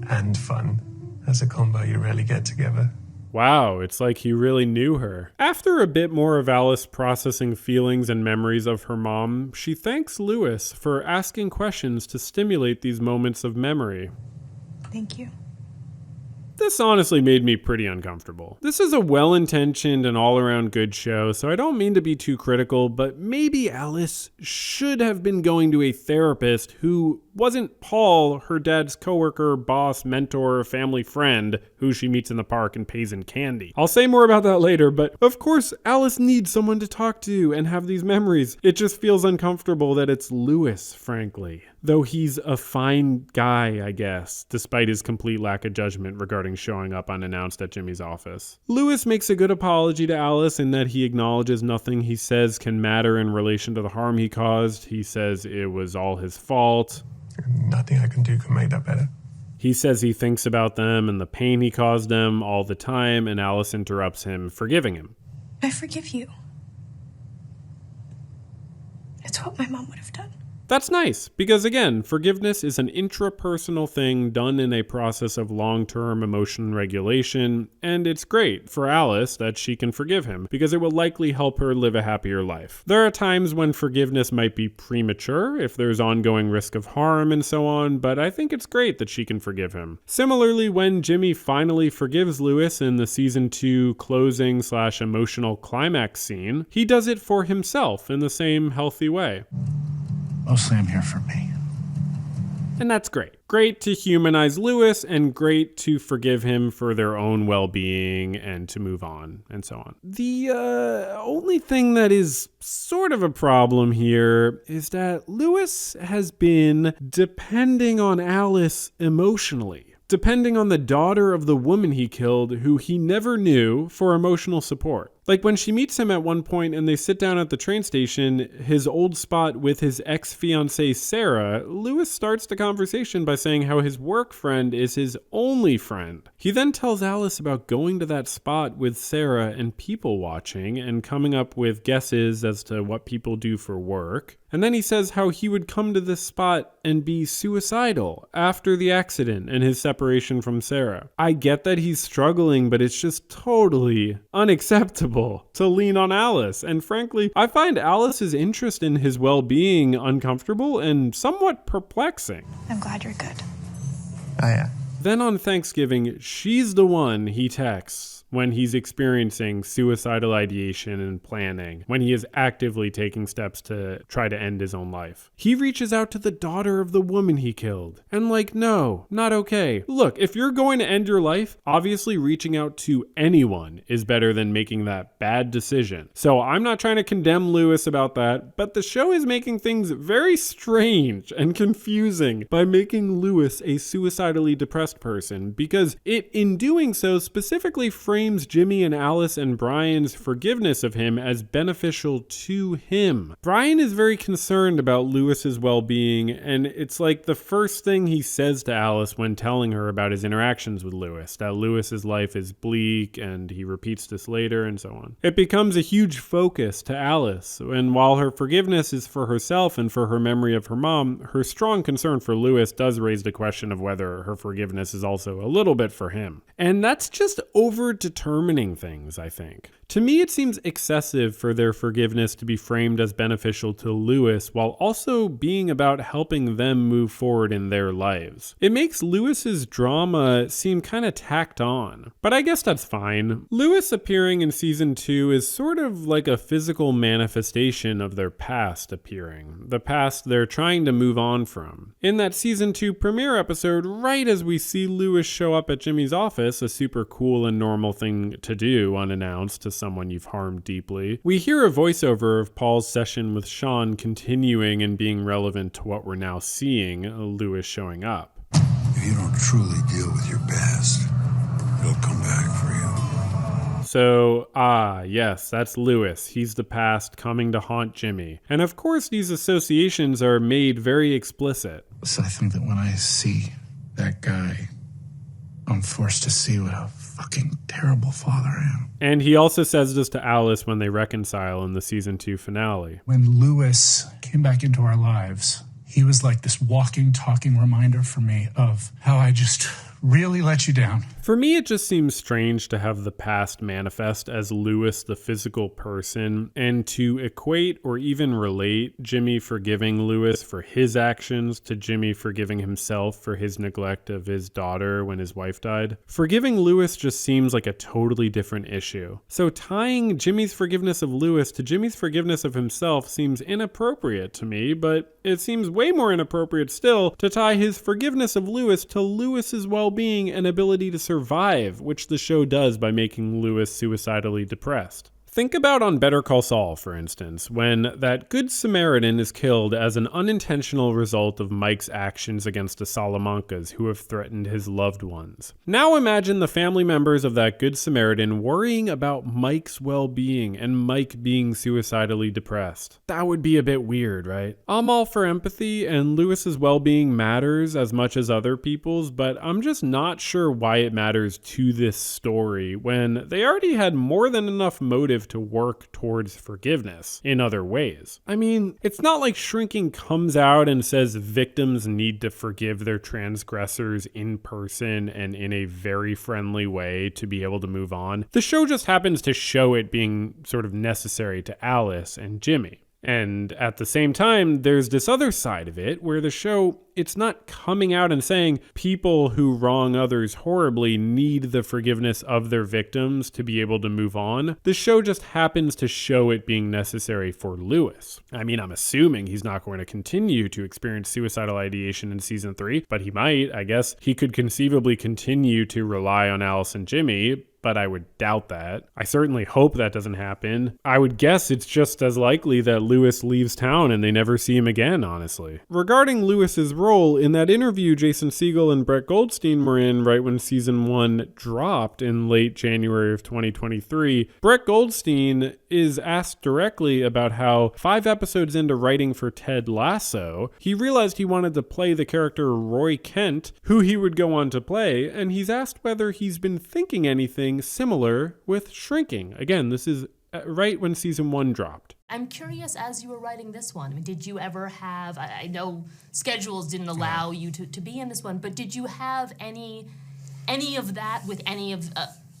and fun. That's a combo you rarely get together. Wow, it's like he really knew her. After a bit more of Alice processing feelings and memories of her mom, she thanks Lewis for asking questions to stimulate these moments of memory. Thank you. This honestly made me pretty uncomfortable. This is a well-intentioned and all-around good show, so I don't mean to be too critical, but maybe Alice should have been going to a therapist who wasn't Paul, her dad's coworker, boss, mentor, family friend, who she meets in the park and pays in candy. I'll say more about that later, but of course, Alice needs someone to talk to and have these memories. It just feels uncomfortable that it's Lewis, frankly. Though he's a fine guy, I guess, despite his complete lack of judgment regarding showing up unannounced at Jimmy's office. Lewis makes a good apology to Alice in that he acknowledges nothing he says can matter in relation to the harm he caused. He says it was all his fault. Nothing I can do can make that better. He says he thinks about them and the pain he caused them all the time, and Alice interrupts him, forgiving him. I forgive you. It's what my mom would have done. That's nice, because again, forgiveness is an intrapersonal thing done in a process of long-term emotion regulation, and it's great for Alice that she can forgive him, because it will likely help her live a happier life. There are times when forgiveness might be premature, if there's ongoing risk of harm and so on, but I think it's great that she can forgive him. Similarly, when Jimmy finally forgives Lewis in the season 2 closing/emotional climax scene, he does it for himself in the same healthy way. Mostly I'm here for me. And that's great. Great to humanize Lewis and great to forgive him for their own well-being and to move on and so on. The only thing that is sort of a problem here is that Lewis has been depending on Alice emotionally. Depending on the daughter of the woman he killed who he never knew for emotional support. Like when she meets him at one point and they sit down at the train station, his old spot with his ex-fiancée Sarah, Lewis starts the conversation by saying how his work friend is his only friend. He then tells Alice about going to that spot with Sarah and people watching and coming up with guesses as to what people do for work. And then he says how he would come to this spot and be suicidal after the accident and his separation from Sarah. I get that he's struggling, but it's just totally unacceptable to lean on Alice. And frankly, I find Alice's interest in his well-being uncomfortable and somewhat perplexing. I'm glad you're good. Oh, yeah. Then on Thanksgiving, she's the one he texts when he's experiencing suicidal ideation and planning, when he is actively taking steps to try to end his own life. He reaches out to the daughter of the woman he killed. And like, no, not okay. Look, if you're going to end your life, obviously reaching out to anyone is better than making that bad decision. So I'm not trying to condemn Lewis about that, but the show is making things very strange and confusing by making Lewis a suicidally depressed person, because it, in doing so, specifically frames Jimmy and Alice and Brian's forgiveness of him as beneficial to him. Brian is very concerned about Lewis's well-being, and it's like the first thing he says to Alice when telling her about his interactions with Lewis, that Lewis's life is bleak, and he repeats this later, and so on. It becomes a huge focus to Alice, and while her forgiveness is for herself and for her memory of her mom, her strong concern for Lewis does raise the question of whether her forgiveness is also a little bit for him. And that's just over-determining things, I think. To me, it seems excessive for their forgiveness to be framed as beneficial to Lewis while also being about helping them move forward in their lives. It makes Lewis's drama seem kind of tacked on, but I guess that's fine. Lewis appearing in season 2 is sort of like a physical manifestation of their past appearing, the past they're trying to move on from. In that season 2 premiere episode, right as we see Lewis show up at Jimmy's office, a super cool and normal thing to do unannounced to someone you've harmed deeply, we hear a voiceover of Paul's session with Sean continuing and being relevant to what we're now seeing, Lewis showing up. If you don't truly deal with your past, it'll come back for you. So, yes, that's Lewis. He's the past coming to haunt Jimmy. And of course, these associations are made very explicit. So I think that when I see that guy, I'm forced to see what a fucking terrible father I am. And he also says this to Alice when they reconcile in the season 2 finale. When Lewis came back into our lives, he was like this walking, talking reminder for me of how I just really let you down. For me, it just seems strange to have the past manifest as Lewis, the physical person, and to equate or even relate Jimmy forgiving Lewis for his actions to Jimmy forgiving himself for his neglect of his daughter when his wife died. Forgiving Lewis just seems like a totally different issue. So tying Jimmy's forgiveness of Lewis to Jimmy's forgiveness of himself seems inappropriate to me, but it seems way more inappropriate still to tie his forgiveness of Lewis to Lewis's well-being and ability to survive, which the show does by making Lewis suicidally depressed. Think about on Better Call Saul, for instance, when that Good Samaritan is killed as an unintentional result of Mike's actions against the Salamancas who have threatened his loved ones. Now imagine the family members of that Good Samaritan worrying about Mike's well-being and Mike being suicidally depressed. That would be a bit weird, right? I'm all for empathy, and Lewis's well-being matters as much as other people's, but I'm just not sure why it matters to this story when they already had more than enough motive to work towards forgiveness in other ways. I mean, it's not like Shrinking comes out and says victims need to forgive their transgressors in person and in a very friendly way to be able to move on. The show just happens to show it being sort of necessary to Alice and Jimmy. And at the same time, there's this other side of it where the show, it's not coming out and saying people who wrong others horribly need the forgiveness of their victims to be able to move on. The show just happens to show it being necessary for Lewis. I mean, I'm assuming he's not going to continue to experience suicidal ideation in season 3, but he might. I guess he could conceivably continue to rely on Alice and Jimmy, but I would doubt that. I certainly hope that doesn't happen. I would guess it's just as likely that Lewis leaves town and they never see him again, honestly. Regarding Lewis's role, in that interview Jason Segel and Brett Goldstein were in right when season 1 dropped in late January of 2023, Brett Goldstein is asked directly about how 5 episodes into writing for Ted Lasso, he realized he wanted to play the character Roy Kent, who he would go on to play, and he's asked whether he's been thinking anything similar with Shrinking. Again, this is right when season 1 dropped. I'm curious, as you were writing this one, I mean, did you ever have, I know schedules didn't allow you to be in this one, but did you have any of that with any of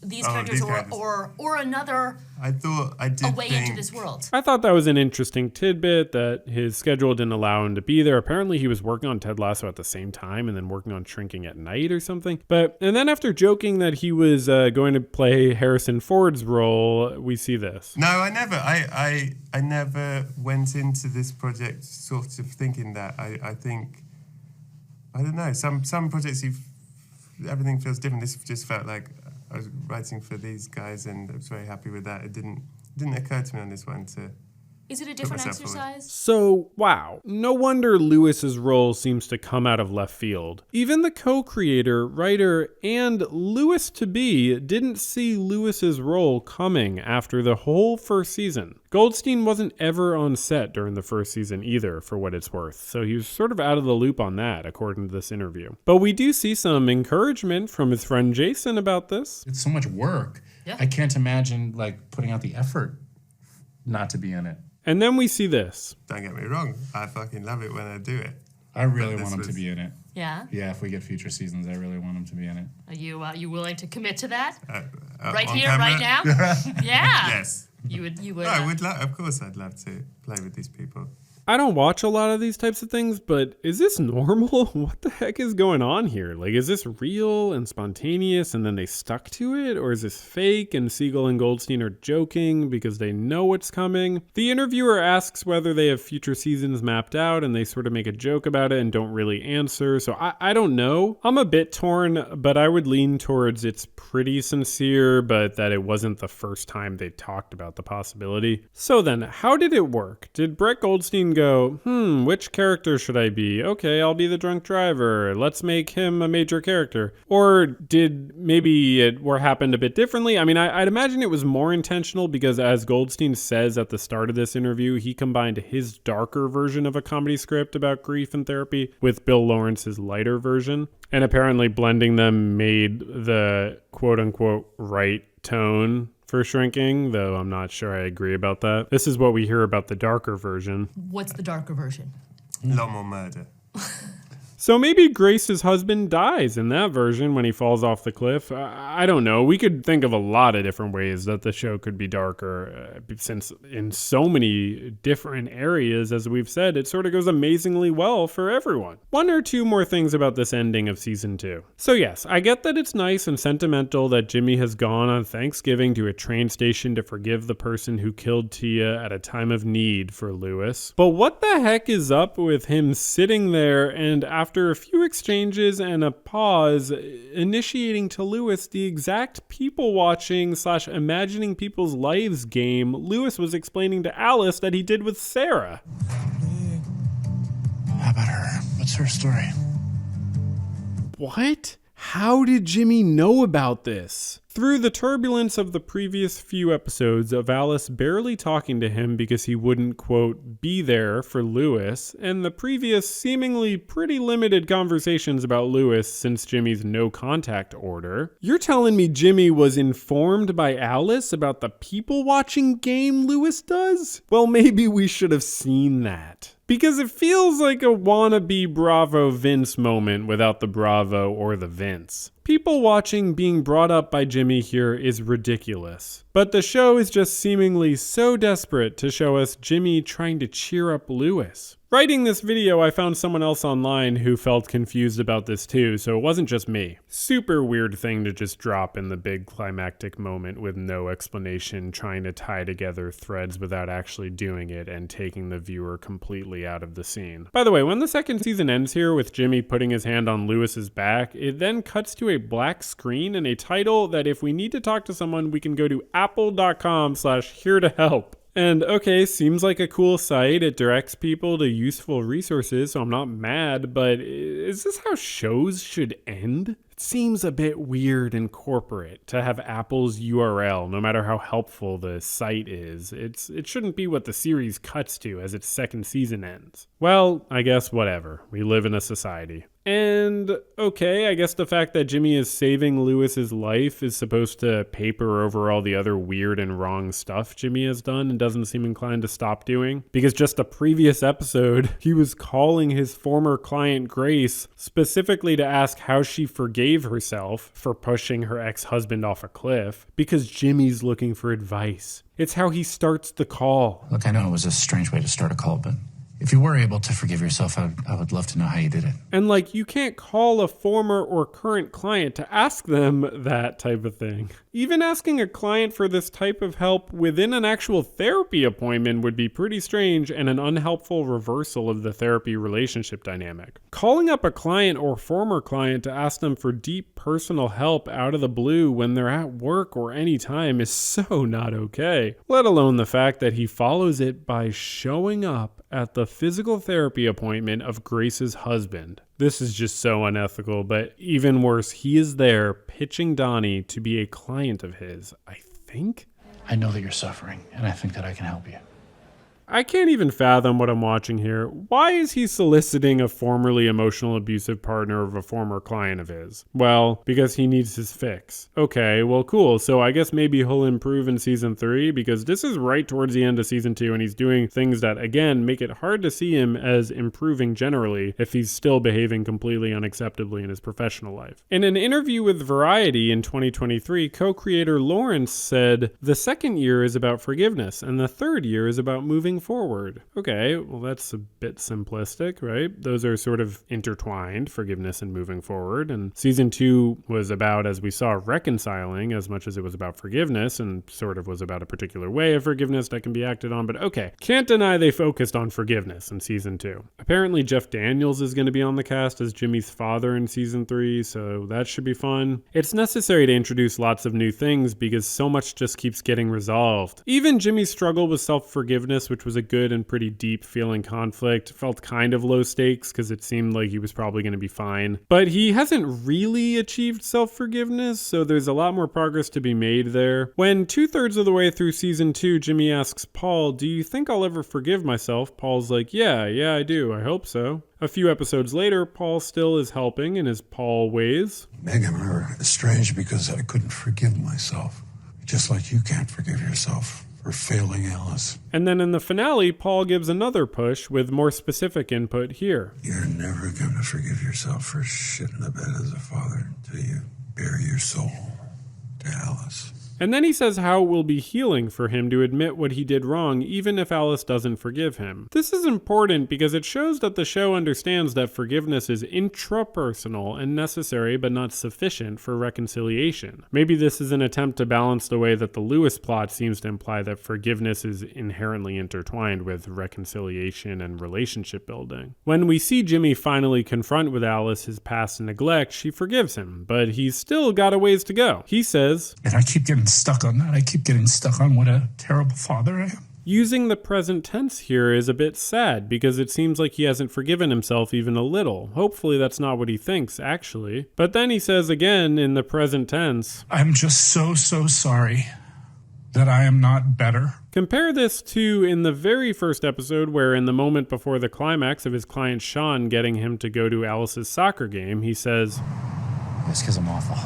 these Oh, characters these or, characters. or another I did a way think, into this world. I thought that was an interesting tidbit that his schedule didn't allow him to be there. Apparently he was working on Ted Lasso at the same time and then working on Shrinking at night or something. And then after joking that he was going to play Harrison Ford's role, we see this. No, I never. I never went into this project sort of thinking that. I think, I don't know. Some projects everything feels different. This just felt like I was writing for these guys, and I was very happy with that. It didn't occur to me on this one to. Is it a different myself forward. exercise? So, wow. No wonder Lewis's role seems to come out of left field. Even the co-creator, writer, and Lewis-to-be didn't see Lewis's role coming after the whole first season. Goldstein wasn't ever on set during the first season either, for what it's worth, so he was sort of out of the loop on that, according to this interview. But we do see some encouragement from his friend Jason about this. It's so much work. Yeah. I can't imagine like putting out the effort not to be in it. And then we see this. Don't get me wrong. I fucking love it when I do it. I really want him to be in it. Yeah. Yeah, if we get future seasons, I really want him to be in it. Are you willing to commit to that? Right here, camera? right now? Yeah. Yes. You would. No, I would. Of course, I'd love to play with these people. I don't watch a lot of these types of things, but is this normal? What the heck is going on here? Like, is this real and spontaneous and then they stuck to it? Or is this fake and Siegel and Goldstein are joking because they know what's coming? The interviewer asks whether they have future seasons mapped out and they sort of make a joke about it and don't really answer. So I don't know. I'm a bit torn, but I would lean towards it's pretty sincere, but that it wasn't the first time they talked about the possibility. So then, how did it work? Did Brett Goldstein go, which character should I be? Okay, I'll be the drunk driver. Let's make him a major character. Or did maybe it happened a bit differently? I mean, I'd imagine it was more intentional because as Goldstein says at the start of this interview, he combined his darker version of a comedy script about grief and therapy with Bill Lawrence's lighter version. And apparently blending them made the quote-unquote right tone for Shrinking, though I'm not sure I agree about that. This is what we hear about the darker version. What's the darker version? A lot more murder. So maybe Grace's husband dies in that version when he falls off the cliff. I don't know. We could think of a lot of different ways that the show could be darker, since in so many different areas, as we've said, it sort of goes amazingly well for everyone. One or two more things about this ending of season 2. So yes, I get that it's nice and sentimental that Jimmy has gone on Thanksgiving to a train station to forgive the person who killed Tia at a time of need for Lewis. But what the heck is up with him sitting there and after a few exchanges and a pause, initiating to Lewis the exact people-watching/imagining people's lives game Lewis was explaining to Alice that he did with Sarah? How about her? What's her story? What? How did Jimmy know about this? Through the turbulence of the previous few episodes of Alice barely talking to him because he wouldn't, quote, be there for Lewis, and the previous seemingly pretty limited conversations about Lewis since Jimmy's no contact order, you're telling me Jimmy was informed by Alice about the people-watching game Lewis does? Well, maybe we should have seen that. Because it feels like a wannabe Bravo Vince moment without the Bravo or the Vince. People watching being brought up by Jimmy here is ridiculous. But the show is just seemingly so desperate to show us Jimmy trying to cheer up Lewis. Writing this video, I found someone else online who felt confused about this too, so it wasn't just me. Super weird thing to just drop in the big climactic moment with no explanation, trying to tie together threads without actually doing it and taking the viewer completely out of the scene. By the way, when the second season ends here with Jimmy putting his hand on Lewis's back, it then cuts to a black screen and a title that if we need to talk to someone, we can go to apple.com/here to help. And okay, seems like a cool site. It directs people to useful resources, so I'm not mad, but is this how shows should end? It seems a bit weird and corporate to have Apple's URL, no matter how helpful the site is. It shouldn't be what the series cuts to as its second season ends. Well, I guess whatever. We live in a society. And okay, I guess the fact that Jimmy is saving Lewis's life is supposed to paper over all the other weird and wrong stuff Jimmy has done and doesn't seem inclined to stop doing. Because just the previous episode, he was calling his former client Grace specifically to ask how she forgave herself for pushing her ex-husband off a cliff because Jimmy's looking for advice. It's how he starts the call. Look, I know it was a strange way to start a call, but if you were able to forgive yourself, I would love to know how you did it. And like, you can't call a former or current client to ask them that type of thing. Even asking a client for this type of help within an actual therapy appointment would be pretty strange and an unhelpful reversal of the therapy relationship dynamic. Calling up a client or former client to ask them for deep personal help out of the blue when they're at work or any time is so not okay. Let alone the fact that he follows it by showing up at the physical therapy appointment of Grace's husband. This is just so unethical, but even worse, he is there pitching Donnie to be a client of his, I think? I know that you're suffering, and I think that I can help you. I can't even fathom what I'm watching here. Why is he soliciting a formerly emotional abusive partner of a former client of his? Well, because he needs his fix. Okay, well cool, so I guess maybe he'll improve in season 3 because this is right towards the end of season 2 and he's doing things that, again, make it hard to see him as improving generally if he's still behaving completely unacceptably in his professional life. In an interview with Variety in 2023, co-creator Lawrence said, "The second year is about forgiveness and the third year is about moving forward." Okay, well that's a bit simplistic, right? Those are sort of intertwined, forgiveness and moving forward. And season 2 was about, as we saw, reconciling as much as it was about forgiveness and sort of was about a particular way of forgiveness that can be acted on. But okay, can't deny they focused on forgiveness in season 2. Apparently Jeff Daniels is going to be on the cast as Jimmy's father in season 3, so that should be fun. It's necessary to introduce lots of new things because so much just keeps getting resolved. Even Jimmy's struggle with self-forgiveness, which was a good and pretty deep feeling conflict, felt kind of low stakes because it seemed like he was probably going to be fine. But he hasn't really achieved self-forgiveness, so there's a lot more progress to be made there. When 2/3 of the way through season 2, Jimmy asks Paul, "Do you think I'll ever forgive myself?" Paul's like, yeah, I do. I hope so. A few episodes later, Paul still is helping in his Paul ways. Meg, I remember it's strange because I couldn't forgive myself. Just like you can't forgive yourself for failing Alice. And then in the finale, Paul gives another push with more specific input here. You're never going to forgive yourself for shit in the bed as a father until you bare your soul to Alice. And then he says how it will be healing for him to admit what he did wrong, even if Alice doesn't forgive him. This is important because it shows that the show understands that forgiveness is intrapersonal and necessary but not sufficient for reconciliation. Maybe this is an attempt to balance the way that the Lewis plot seems to imply that forgiveness is inherently intertwined with reconciliation and relationship building. When we see Jimmy finally confront with Alice his past neglect, she forgives him, but he's still got a ways to go. He says, And I keep getting stuck on that. I keep getting stuck on what a terrible father I am. Using the present tense here is a bit sad because it seems like he hasn't forgiven himself even a little. Hopefully that's not what he thinks, actually. But then he says again in the present tense, I'm just so sorry that I am not better. Compare this to in the very first episode where in the moment before the climax of his client Sean getting him to go to Alice's soccer game, he says, It's because I'm awful.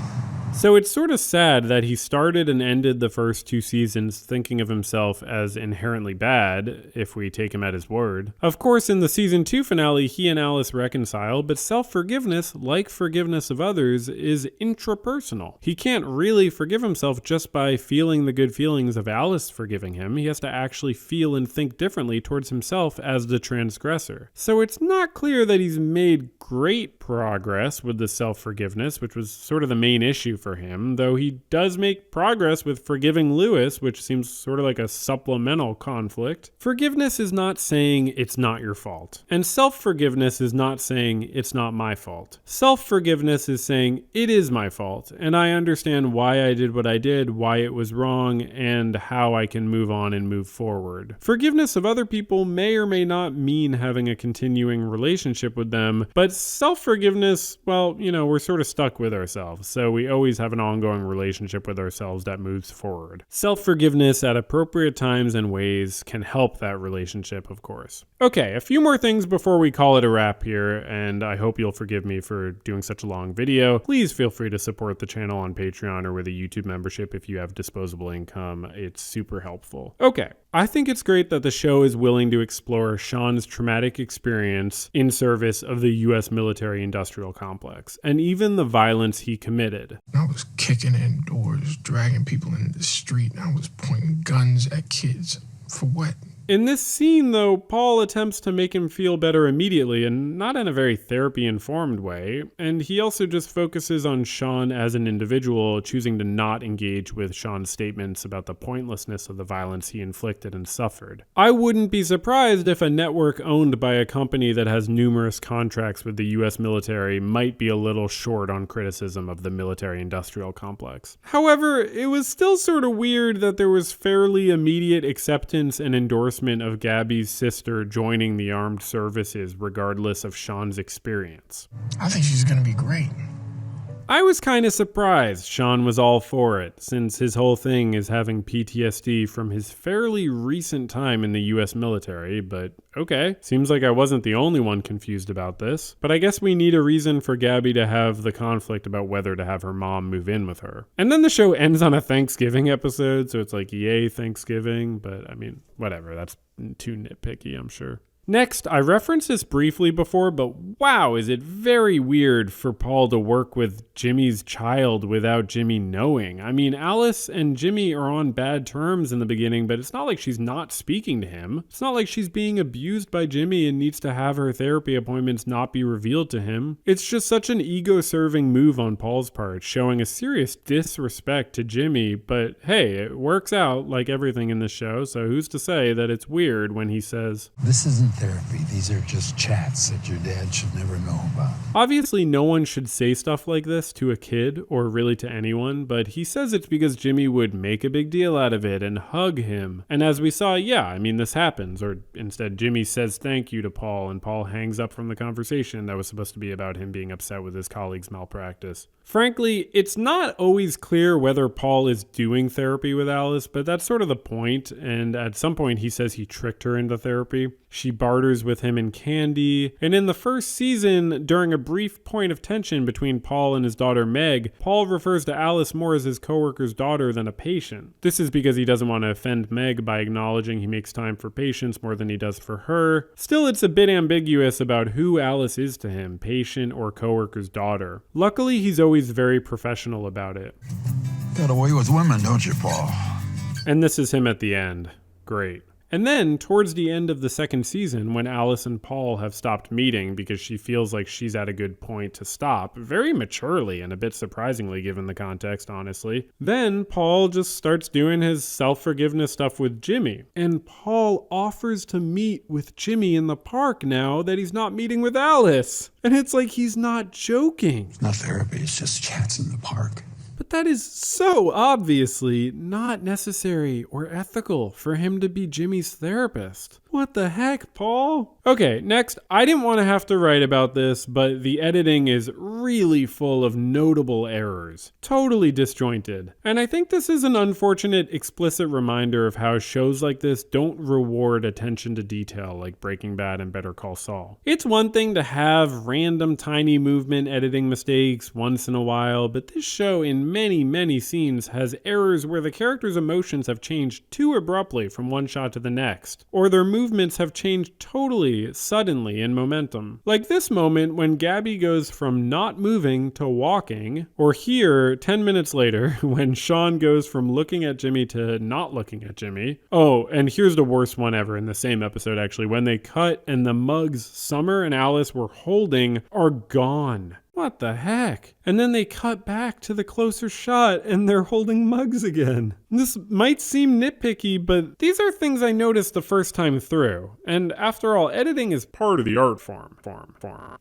So it's sort of sad that he started and ended the first 2 seasons thinking of himself as inherently bad, if we take him at his word. Of course, in the season 2 finale, he and Alice reconcile, but self-forgiveness, like forgiveness of others, is intrapersonal. He can't really forgive himself just by feeling the good feelings of Alice forgiving him. He has to actually feel and think differently towards himself as the transgressor. So it's not clear that he's made great progress with the self-forgiveness, which was sort of the main issue for him, though he does make progress with forgiving Lewis, which seems sort of like a supplemental conflict. Forgiveness is not saying it's not your fault, and self-forgiveness is not saying it's not my fault. Self-forgiveness is saying it is my fault, and I understand why I did what I did, why it was wrong, and how I can move on and move forward. Forgiveness of other people may or may not mean having a continuing relationship with them, but self-forgiveness, well, we're sort of stuck with ourselves, so we always always have an ongoing relationship with ourselves that moves forward. Self-forgiveness at appropriate times and ways can help that relationship, of course. Okay, a few more things before we call it a wrap here, and I hope you'll forgive me for doing such a long video. Please feel free to support the channel on Patreon or with a YouTube membership if you have disposable income. It's super helpful. Okay, I think it's great that the show is willing to explore Sean's traumatic experience in service of the U.S. military-industrial complex, and even the violence he committed. I was kicking in doors, dragging people into the street. I was pointing guns at kids. For what? In this scene, though, Paul attempts to make him feel better immediately, and not in a very therapy-informed way, and he also just focuses on Sean as an individual, choosing to not engage with Sean's statements about the pointlessness of the violence he inflicted and suffered. I wouldn't be surprised if a network owned by a company that has numerous contracts with the US military might be a little short on criticism of the military-industrial complex. However, it was still sort of weird that there was fairly immediate acceptance and endorsement of Gabby's sister joining the armed services regardless of Sean's experience. I think she's gonna be great. I was kind of surprised Sean was all for it, since his whole thing is having PTSD from his fairly recent time in the US military, but okay. Seems like I wasn't the only one confused about this, but I guess we need a reason for Gabby to have the conflict about whether to have her mom move in with her. And then the show ends on a Thanksgiving episode, so it's like, yay, Thanksgiving, but I mean, whatever, that's too nitpicky, I'm sure. Next, I referenced this briefly before, but wow, is it very weird for Paul to work with Jimmy's child without Jimmy knowing. I mean, Alice and Jimmy are on bad terms in the beginning, but it's not like she's not speaking to him. It's not like she's being abused by Jimmy and needs to have her therapy appointments not be revealed to him. It's just such an ego-serving move on Paul's part, showing a serious disrespect to Jimmy, but hey, it works out like everything in this show, so who's to say that it's weird when he says, "This isn't therapy. These are just chats that your dad should never know about." Obviously, no one should say stuff like this to a kid or really to anyone, but he says it's because Jimmy would make a big deal out of it and hug him. And as we saw, yeah, I mean, this happens. Or instead, Jimmy says thank you to Paul, and Paul hangs up from the conversation that was supposed to be about him being upset with his colleague's malpractice. Frankly, it's not always clear whether Paul is doing therapy with Alice, but that's sort of the point, and at some point he says he tricked her into therapy. She barters with him in candy, and in the first season, during a brief point of tension between Paul and his daughter Meg, Paul refers to Alice more as his coworker's daughter than a patient. This is because he doesn't want to offend Meg by acknowledging he makes time for patients more than he does for her. Still, it's a bit ambiguous about who Alice is to him, patient or coworker's daughter. Luckily, he's always very professional about it. Got away with women, don't you, Paul? And this is him at the end. Great. And then, towards the end of the second season, when Alice and Paul have stopped meeting because she feels like she's at a good point to stop, very maturely and a bit surprisingly given the context, honestly, then Paul just starts doing his self-forgiveness stuff with Jimmy. And Paul offers to meet with Jimmy in the park now that he's not meeting with Alice. And it's like he's not joking. It's not therapy, it's just chats in the park. But that is so obviously not necessary or ethical for him to be Jimmy's therapist. What the heck, Paul? Okay, next, I didn't want to have to write about this, but the editing is really full of notable errors. Totally disjointed. And I think this is an unfortunate explicit reminder of how shows like this don't reward attention to detail like Breaking Bad and Better Call Saul. It's one thing to have random tiny movement editing mistakes once in a while, but this show in many scenes has errors where the characters' emotions have changed too abruptly from one shot to the next, or their movements have changed totally, suddenly in momentum. Like this moment when Gabby goes from not moving to walking, or here, 10 minutes later, when Sean goes from looking at Jimmy to not looking at Jimmy. Oh, and here's the worst one ever in the same episode actually, when they cut and the mugs Summer and Alice were holding are gone. What the heck? And then they cut back to the closer shot and they're holding mugs again. This might seem nitpicky, but these are things I noticed the first time through. And after all, editing is part of the art form.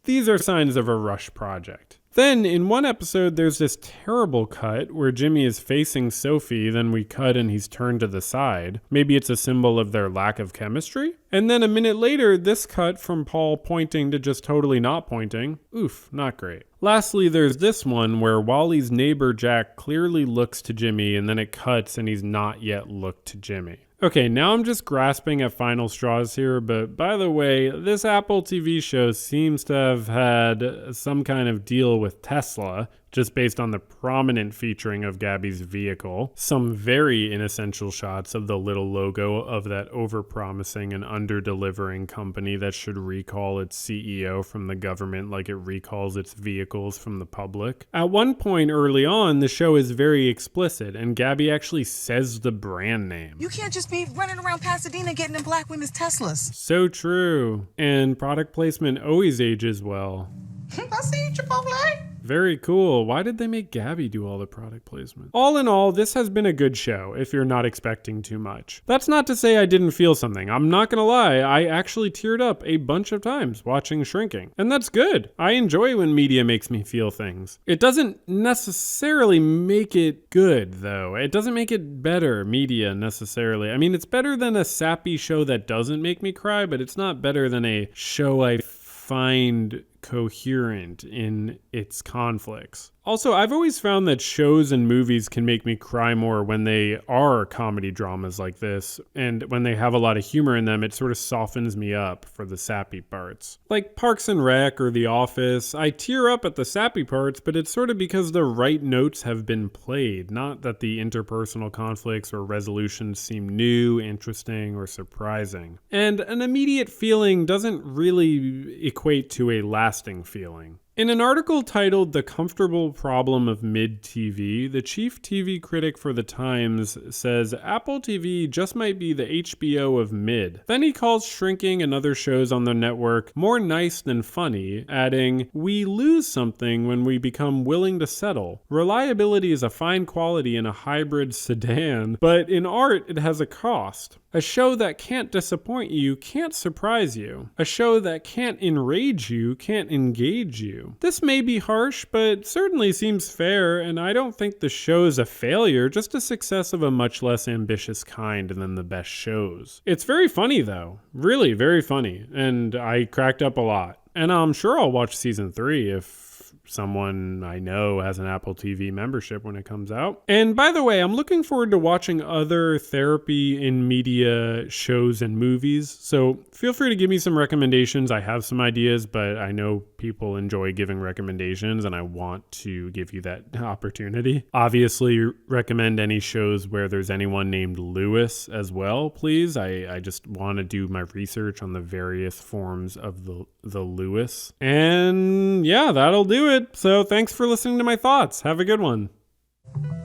These are signs of a rush project. Then, in one episode, there's this terrible cut where Jimmy is facing Sophie, then we cut and he's turned to the side. Maybe it's a symbol of their lack of chemistry? And then a minute later, this cut from Paul pointing to just totally not pointing. Oof, not great. Lastly, there's this one where Wally's neighbor Jack clearly looks to Jimmy and then it cuts and he's not yet looked to Jimmy. Okay, now I'm just grasping at final straws here, but by the way, this Apple TV show seems to have had some kind of deal with Tesla, just based on the prominent featuring of Gabby's vehicle. Some very inessential shots of the little logo of that over-promising and under-delivering company that should recall its CEO from the government like it recalls its vehicles from the public. At one point early on, the show is very explicit, and Gabby actually says the brand name. You can't just be running around Pasadena getting in black women's Teslas. So true. And product placement always ages well. I see Chipotle. Very cool. Why did they make Gabby do all the product placement? All in all, this has been a good show if you're not expecting too much. That's not to say I didn't feel something. I'm not gonna lie, I actually teared up a bunch of times watching Shrinking. And that's good. I enjoy when media makes me feel things. It doesn't necessarily make it good, though. It doesn't make it better, media, necessarily. I mean, it's better than a sappy show that doesn't make me cry, but it's not better than a show I find coherent in its conflicts. Also, I've always found that shows and movies can make me cry more when they are comedy dramas like this, and when they have a lot of humor in them, it sort of softens me up for the sappy parts. Like Parks and Rec or The Office, I tear up at the sappy parts, but it's sort of because the right notes have been played, not that the interpersonal conflicts or resolutions seem new, interesting, or surprising. And an immediate feeling doesn't really equate to a lasting feeling. In an article titled The Comfortable Problem of Mid-TV, the chief TV critic for The Times says Apple TV just might be the HBO of mid. Then he calls Shrinking and other shows on the network more nice than funny, adding, "We lose something when we become willing to settle. Reliability is a fine quality in a hybrid sedan, but in art it has a cost. A show that can't disappoint you can't surprise you. A show that can't enrage you can't engage you. This may be harsh, but certainly seems fair, and I don't think the show's a failure, just a success of a much less ambitious kind than the best shows. It's very funny, though. Really, very funny, and I cracked up a lot. And I'm sure I'll watch season 3 if someone I know has an Apple TV membership when it comes out. And by the way, I'm looking forward to watching other therapy in media shows and movies, so feel free to give me some recommendations. I have some ideas, but I know people enjoy giving recommendations, and I want to give you that opportunity. Obviously, recommend any shows where there's anyone named Lewis as well, please. I just want to do my research on the various forms of the Lewis. And yeah, that'll do it. So thanks for listening to my thoughts. Have a good one.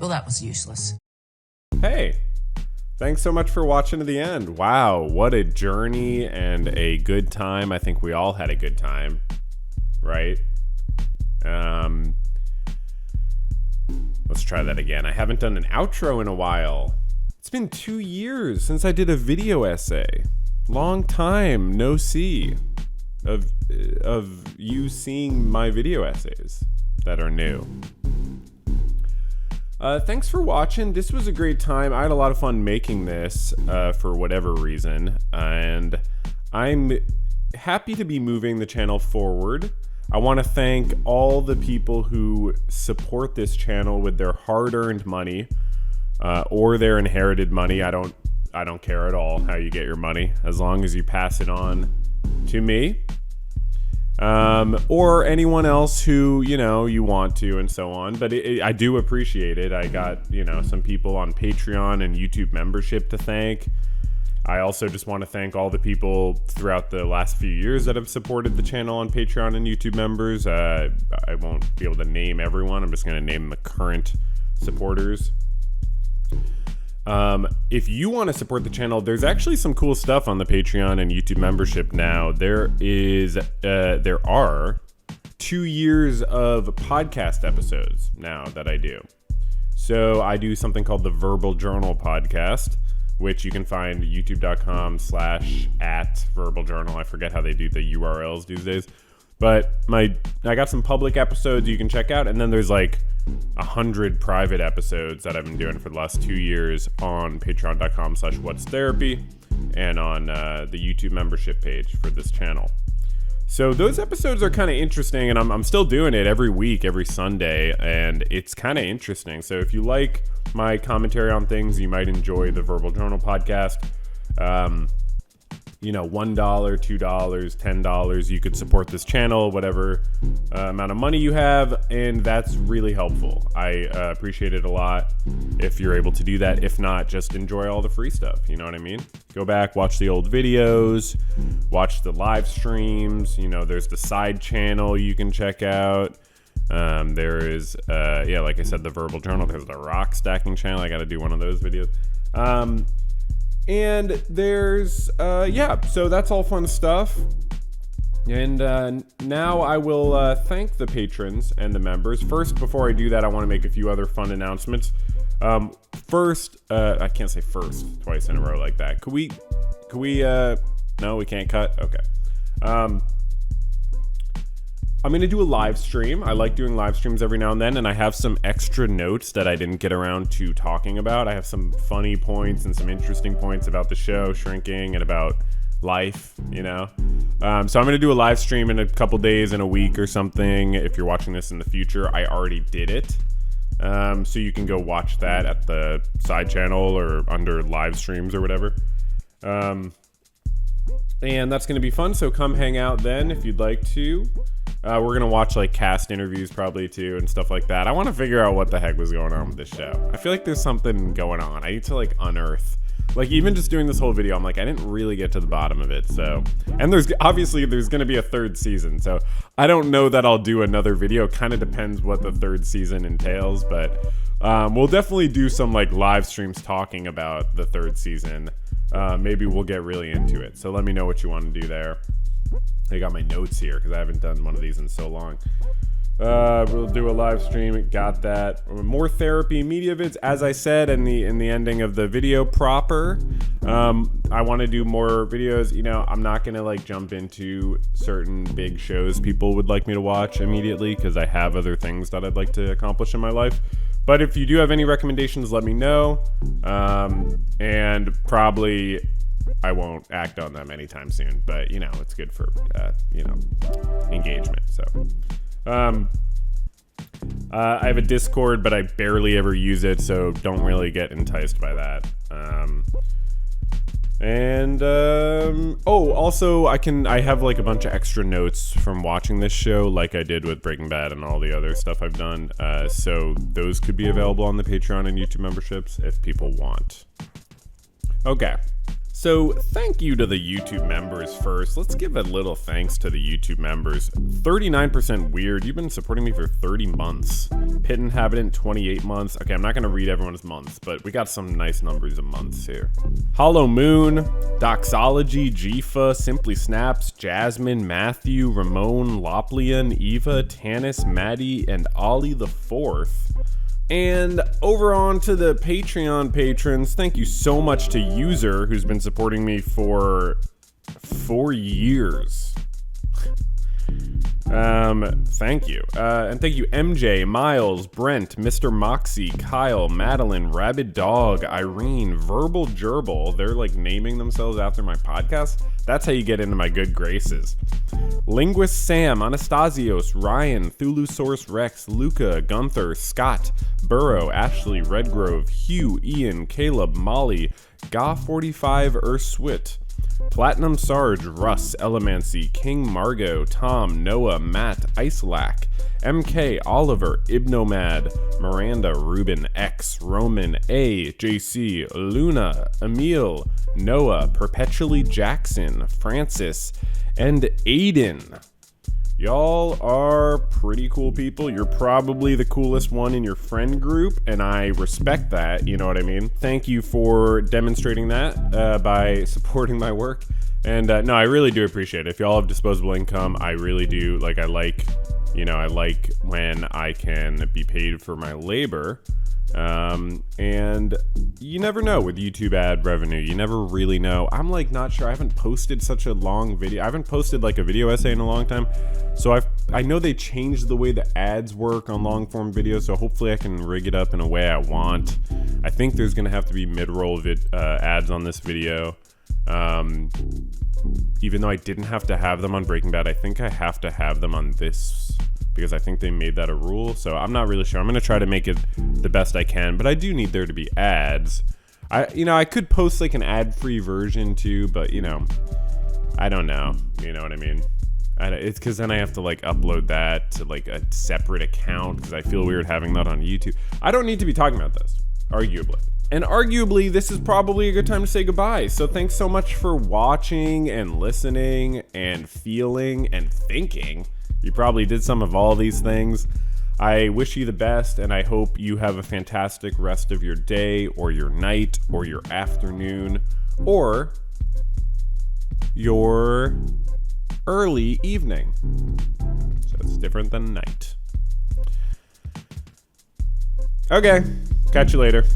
Well, that was useless. Hey, thanks so much for watching to the end. Wow, what a journey and a good time. I think we all had a good time, right? Let's try that again. I haven't done an outro in a while. It's been 2 years since I did a video essay. Long time no see of you seeing my video essays that are new. Thanks for watching. This was a great time. I had a lot of fun making this for whatever reason, and I'm happy to be moving the channel forward. I want to thank all the people who support this channel with their hard-earned money or their inherited money. I don't care at all how you get your money, as long as you pass it on to me, or anyone else who, you want to, and so on. But I do appreciate it. I got, some people on Patreon and YouTube membership to thank. I also just want to thank all the people throughout the last few years that have supported the channel on Patreon and YouTube members. I won't be able to name everyone. I'm just going to name the current supporters. If you want to support the channel, there's actually some cool stuff on the Patreon and YouTube membership now. There are 2 years of podcast episodes now that I do. So I do something called the Verbal Journal podcast, which you can find youtube.com/@Verbal Journal. I forget how they do the URLs these days. But I got some public episodes you can check out, and then there's like 100 private episodes that I've been doing for the last 2 years on patreon.com/whatstherapy and on the YouTube membership page for this channel. So those episodes are kind of interesting, and I'm still doing it every week, every Sunday, and it's kind of interesting. So if you like my commentary on things, you might enjoy the Verbal Journal podcast. $1, $2, $10, you could support this channel, whatever amount of money you have, and that's really helpful. I appreciate it a lot if you're able to do that. If not, just enjoy all the free stuff, you know what I mean? Go back, watch the old videos, watch the live streams, there's the side channel you can check out. There is, like I said, the Verbal Journal. There's the rock stacking channel. I got to do one of those videos. And there's, so that's all fun stuff. And now I will thank the patrons and the members. First, before I do that, I want to make a few other fun announcements. First, I can't say first twice in a row like that. Could we, no, we can't cut? Okay. I'm going to do a live stream. I like doing live streams every now and then, and I have some extra notes that I didn't get around to talking about. I have some funny points and some interesting points about the show, Shrinking, and about life, So I'm going to do a live stream in a couple days, in a week or something. If you're watching this in the future, I already did it. So you can go watch that at the side channel or under live streams or whatever. And that's going to be fun, so come hang out then if you'd like to. We're going to watch like cast interviews probably too and stuff like that. I want to figure out what the heck was going on with this show. I feel like there's something going on. I need to like unearth. Like even just doing this whole video, I'm like, I didn't really get to the bottom of it. So, and there's going to be a third season. So I don't know that I'll do another video. Kind of depends what the third season entails, but we'll definitely do some like live streams talking about the third season. Maybe we'll get really into it. So let me know what you want to do there. I got my notes here because I haven't done one of these in so long. We'll do a live stream. Got that. More therapy media vids, as I said in the ending of the video proper. I want to do more videos. I'm not gonna like jump into certain big shows people would like me to watch immediately because I have other things that I'd like to accomplish in my life. But if you do have any recommendations, let me know. And probably I won't act on them anytime soon, but it's good for engagement. So I have a Discord, but I barely ever use it, so don't really get enticed by that. Also I have like a bunch of extra notes from watching this show, like I did with Breaking Bad and all the other stuff I've done. So those could be available on the Patreon and YouTube memberships if people want. Okay. So thank you to the YouTube members first. Let's give a little thanks to the YouTube members. 39% Weird, you've been supporting me for 30 months. Pit Inhabitant, 28 months. Okay, I'm not gonna read everyone's months, but we got some nice numbers of months here. Hollow Moon, Doxology, Jifa, Simply Snaps, Jasmine, Matthew, Ramon, Loplian, Eva, Tanis, Maddie, and Ollie the Fourth. And over on to the Patreon patrons, thank you so much to User, who's been supporting me for 4 years. Thank you. And thank you MJ, Miles, Brent, Mr. Moxie, Kyle, Madeline, Rabid Dog, Irene, Verbal Gerbil. They're like naming themselves after my podcast. That's how you get into my good graces. Linguist Sam, Anastasios, Ryan, Thulusaurus Rex, Luca, Gunther, Scott, Burrow, Ashley, Redgrove, Hugh, Ian, Caleb, Molly, Ga45, Urswit, Platinum Sarge, Russ, Elemancy, King Margot, Tom, Noah, Matt, Icelac, MK, Oliver, Ibnomad, Miranda, Ruben, X, Roman, A, JC, Luna, Emil, Noah, Perpetually Jackson, Francis, and Aiden. Y'all are pretty cool people. You're probably the coolest one in your friend group, and I respect that, you know what I mean? Thank you for demonstrating that by supporting my work. And no, I really do appreciate it. If y'all have disposable income, I really do. Like, I like when I can be paid for my labor. And you never know with YouTube ad revenue. You never really know. I'm like not sure. I haven't posted such a long video. I haven't posted like a video essay in a long time. So I know they changed the way the ads work on long form videos. So hopefully I can rig it up in a way I want. I think there's gonna have to be mid-roll ads on this video. Even though I didn't have to have them on Breaking Bad, I think I have to have them on this because I think they made that a rule. So I'm not really sure. I'm going to try to make it the best I can, but I do need there to be ads. I could post like an ad-free version too, but I don't know. You know what I mean? It's because then I have to like upload that to like a separate account because I feel weird having that on YouTube. I don't need to be talking about this, arguably. And arguably, this is probably a good time to say goodbye. So thanks so much for watching and listening and feeling and thinking. You probably did some of all these things. I wish you the best, and I hope you have a fantastic rest of your day or your night or your afternoon or your early evening. So it's different than night. Okay, catch you later.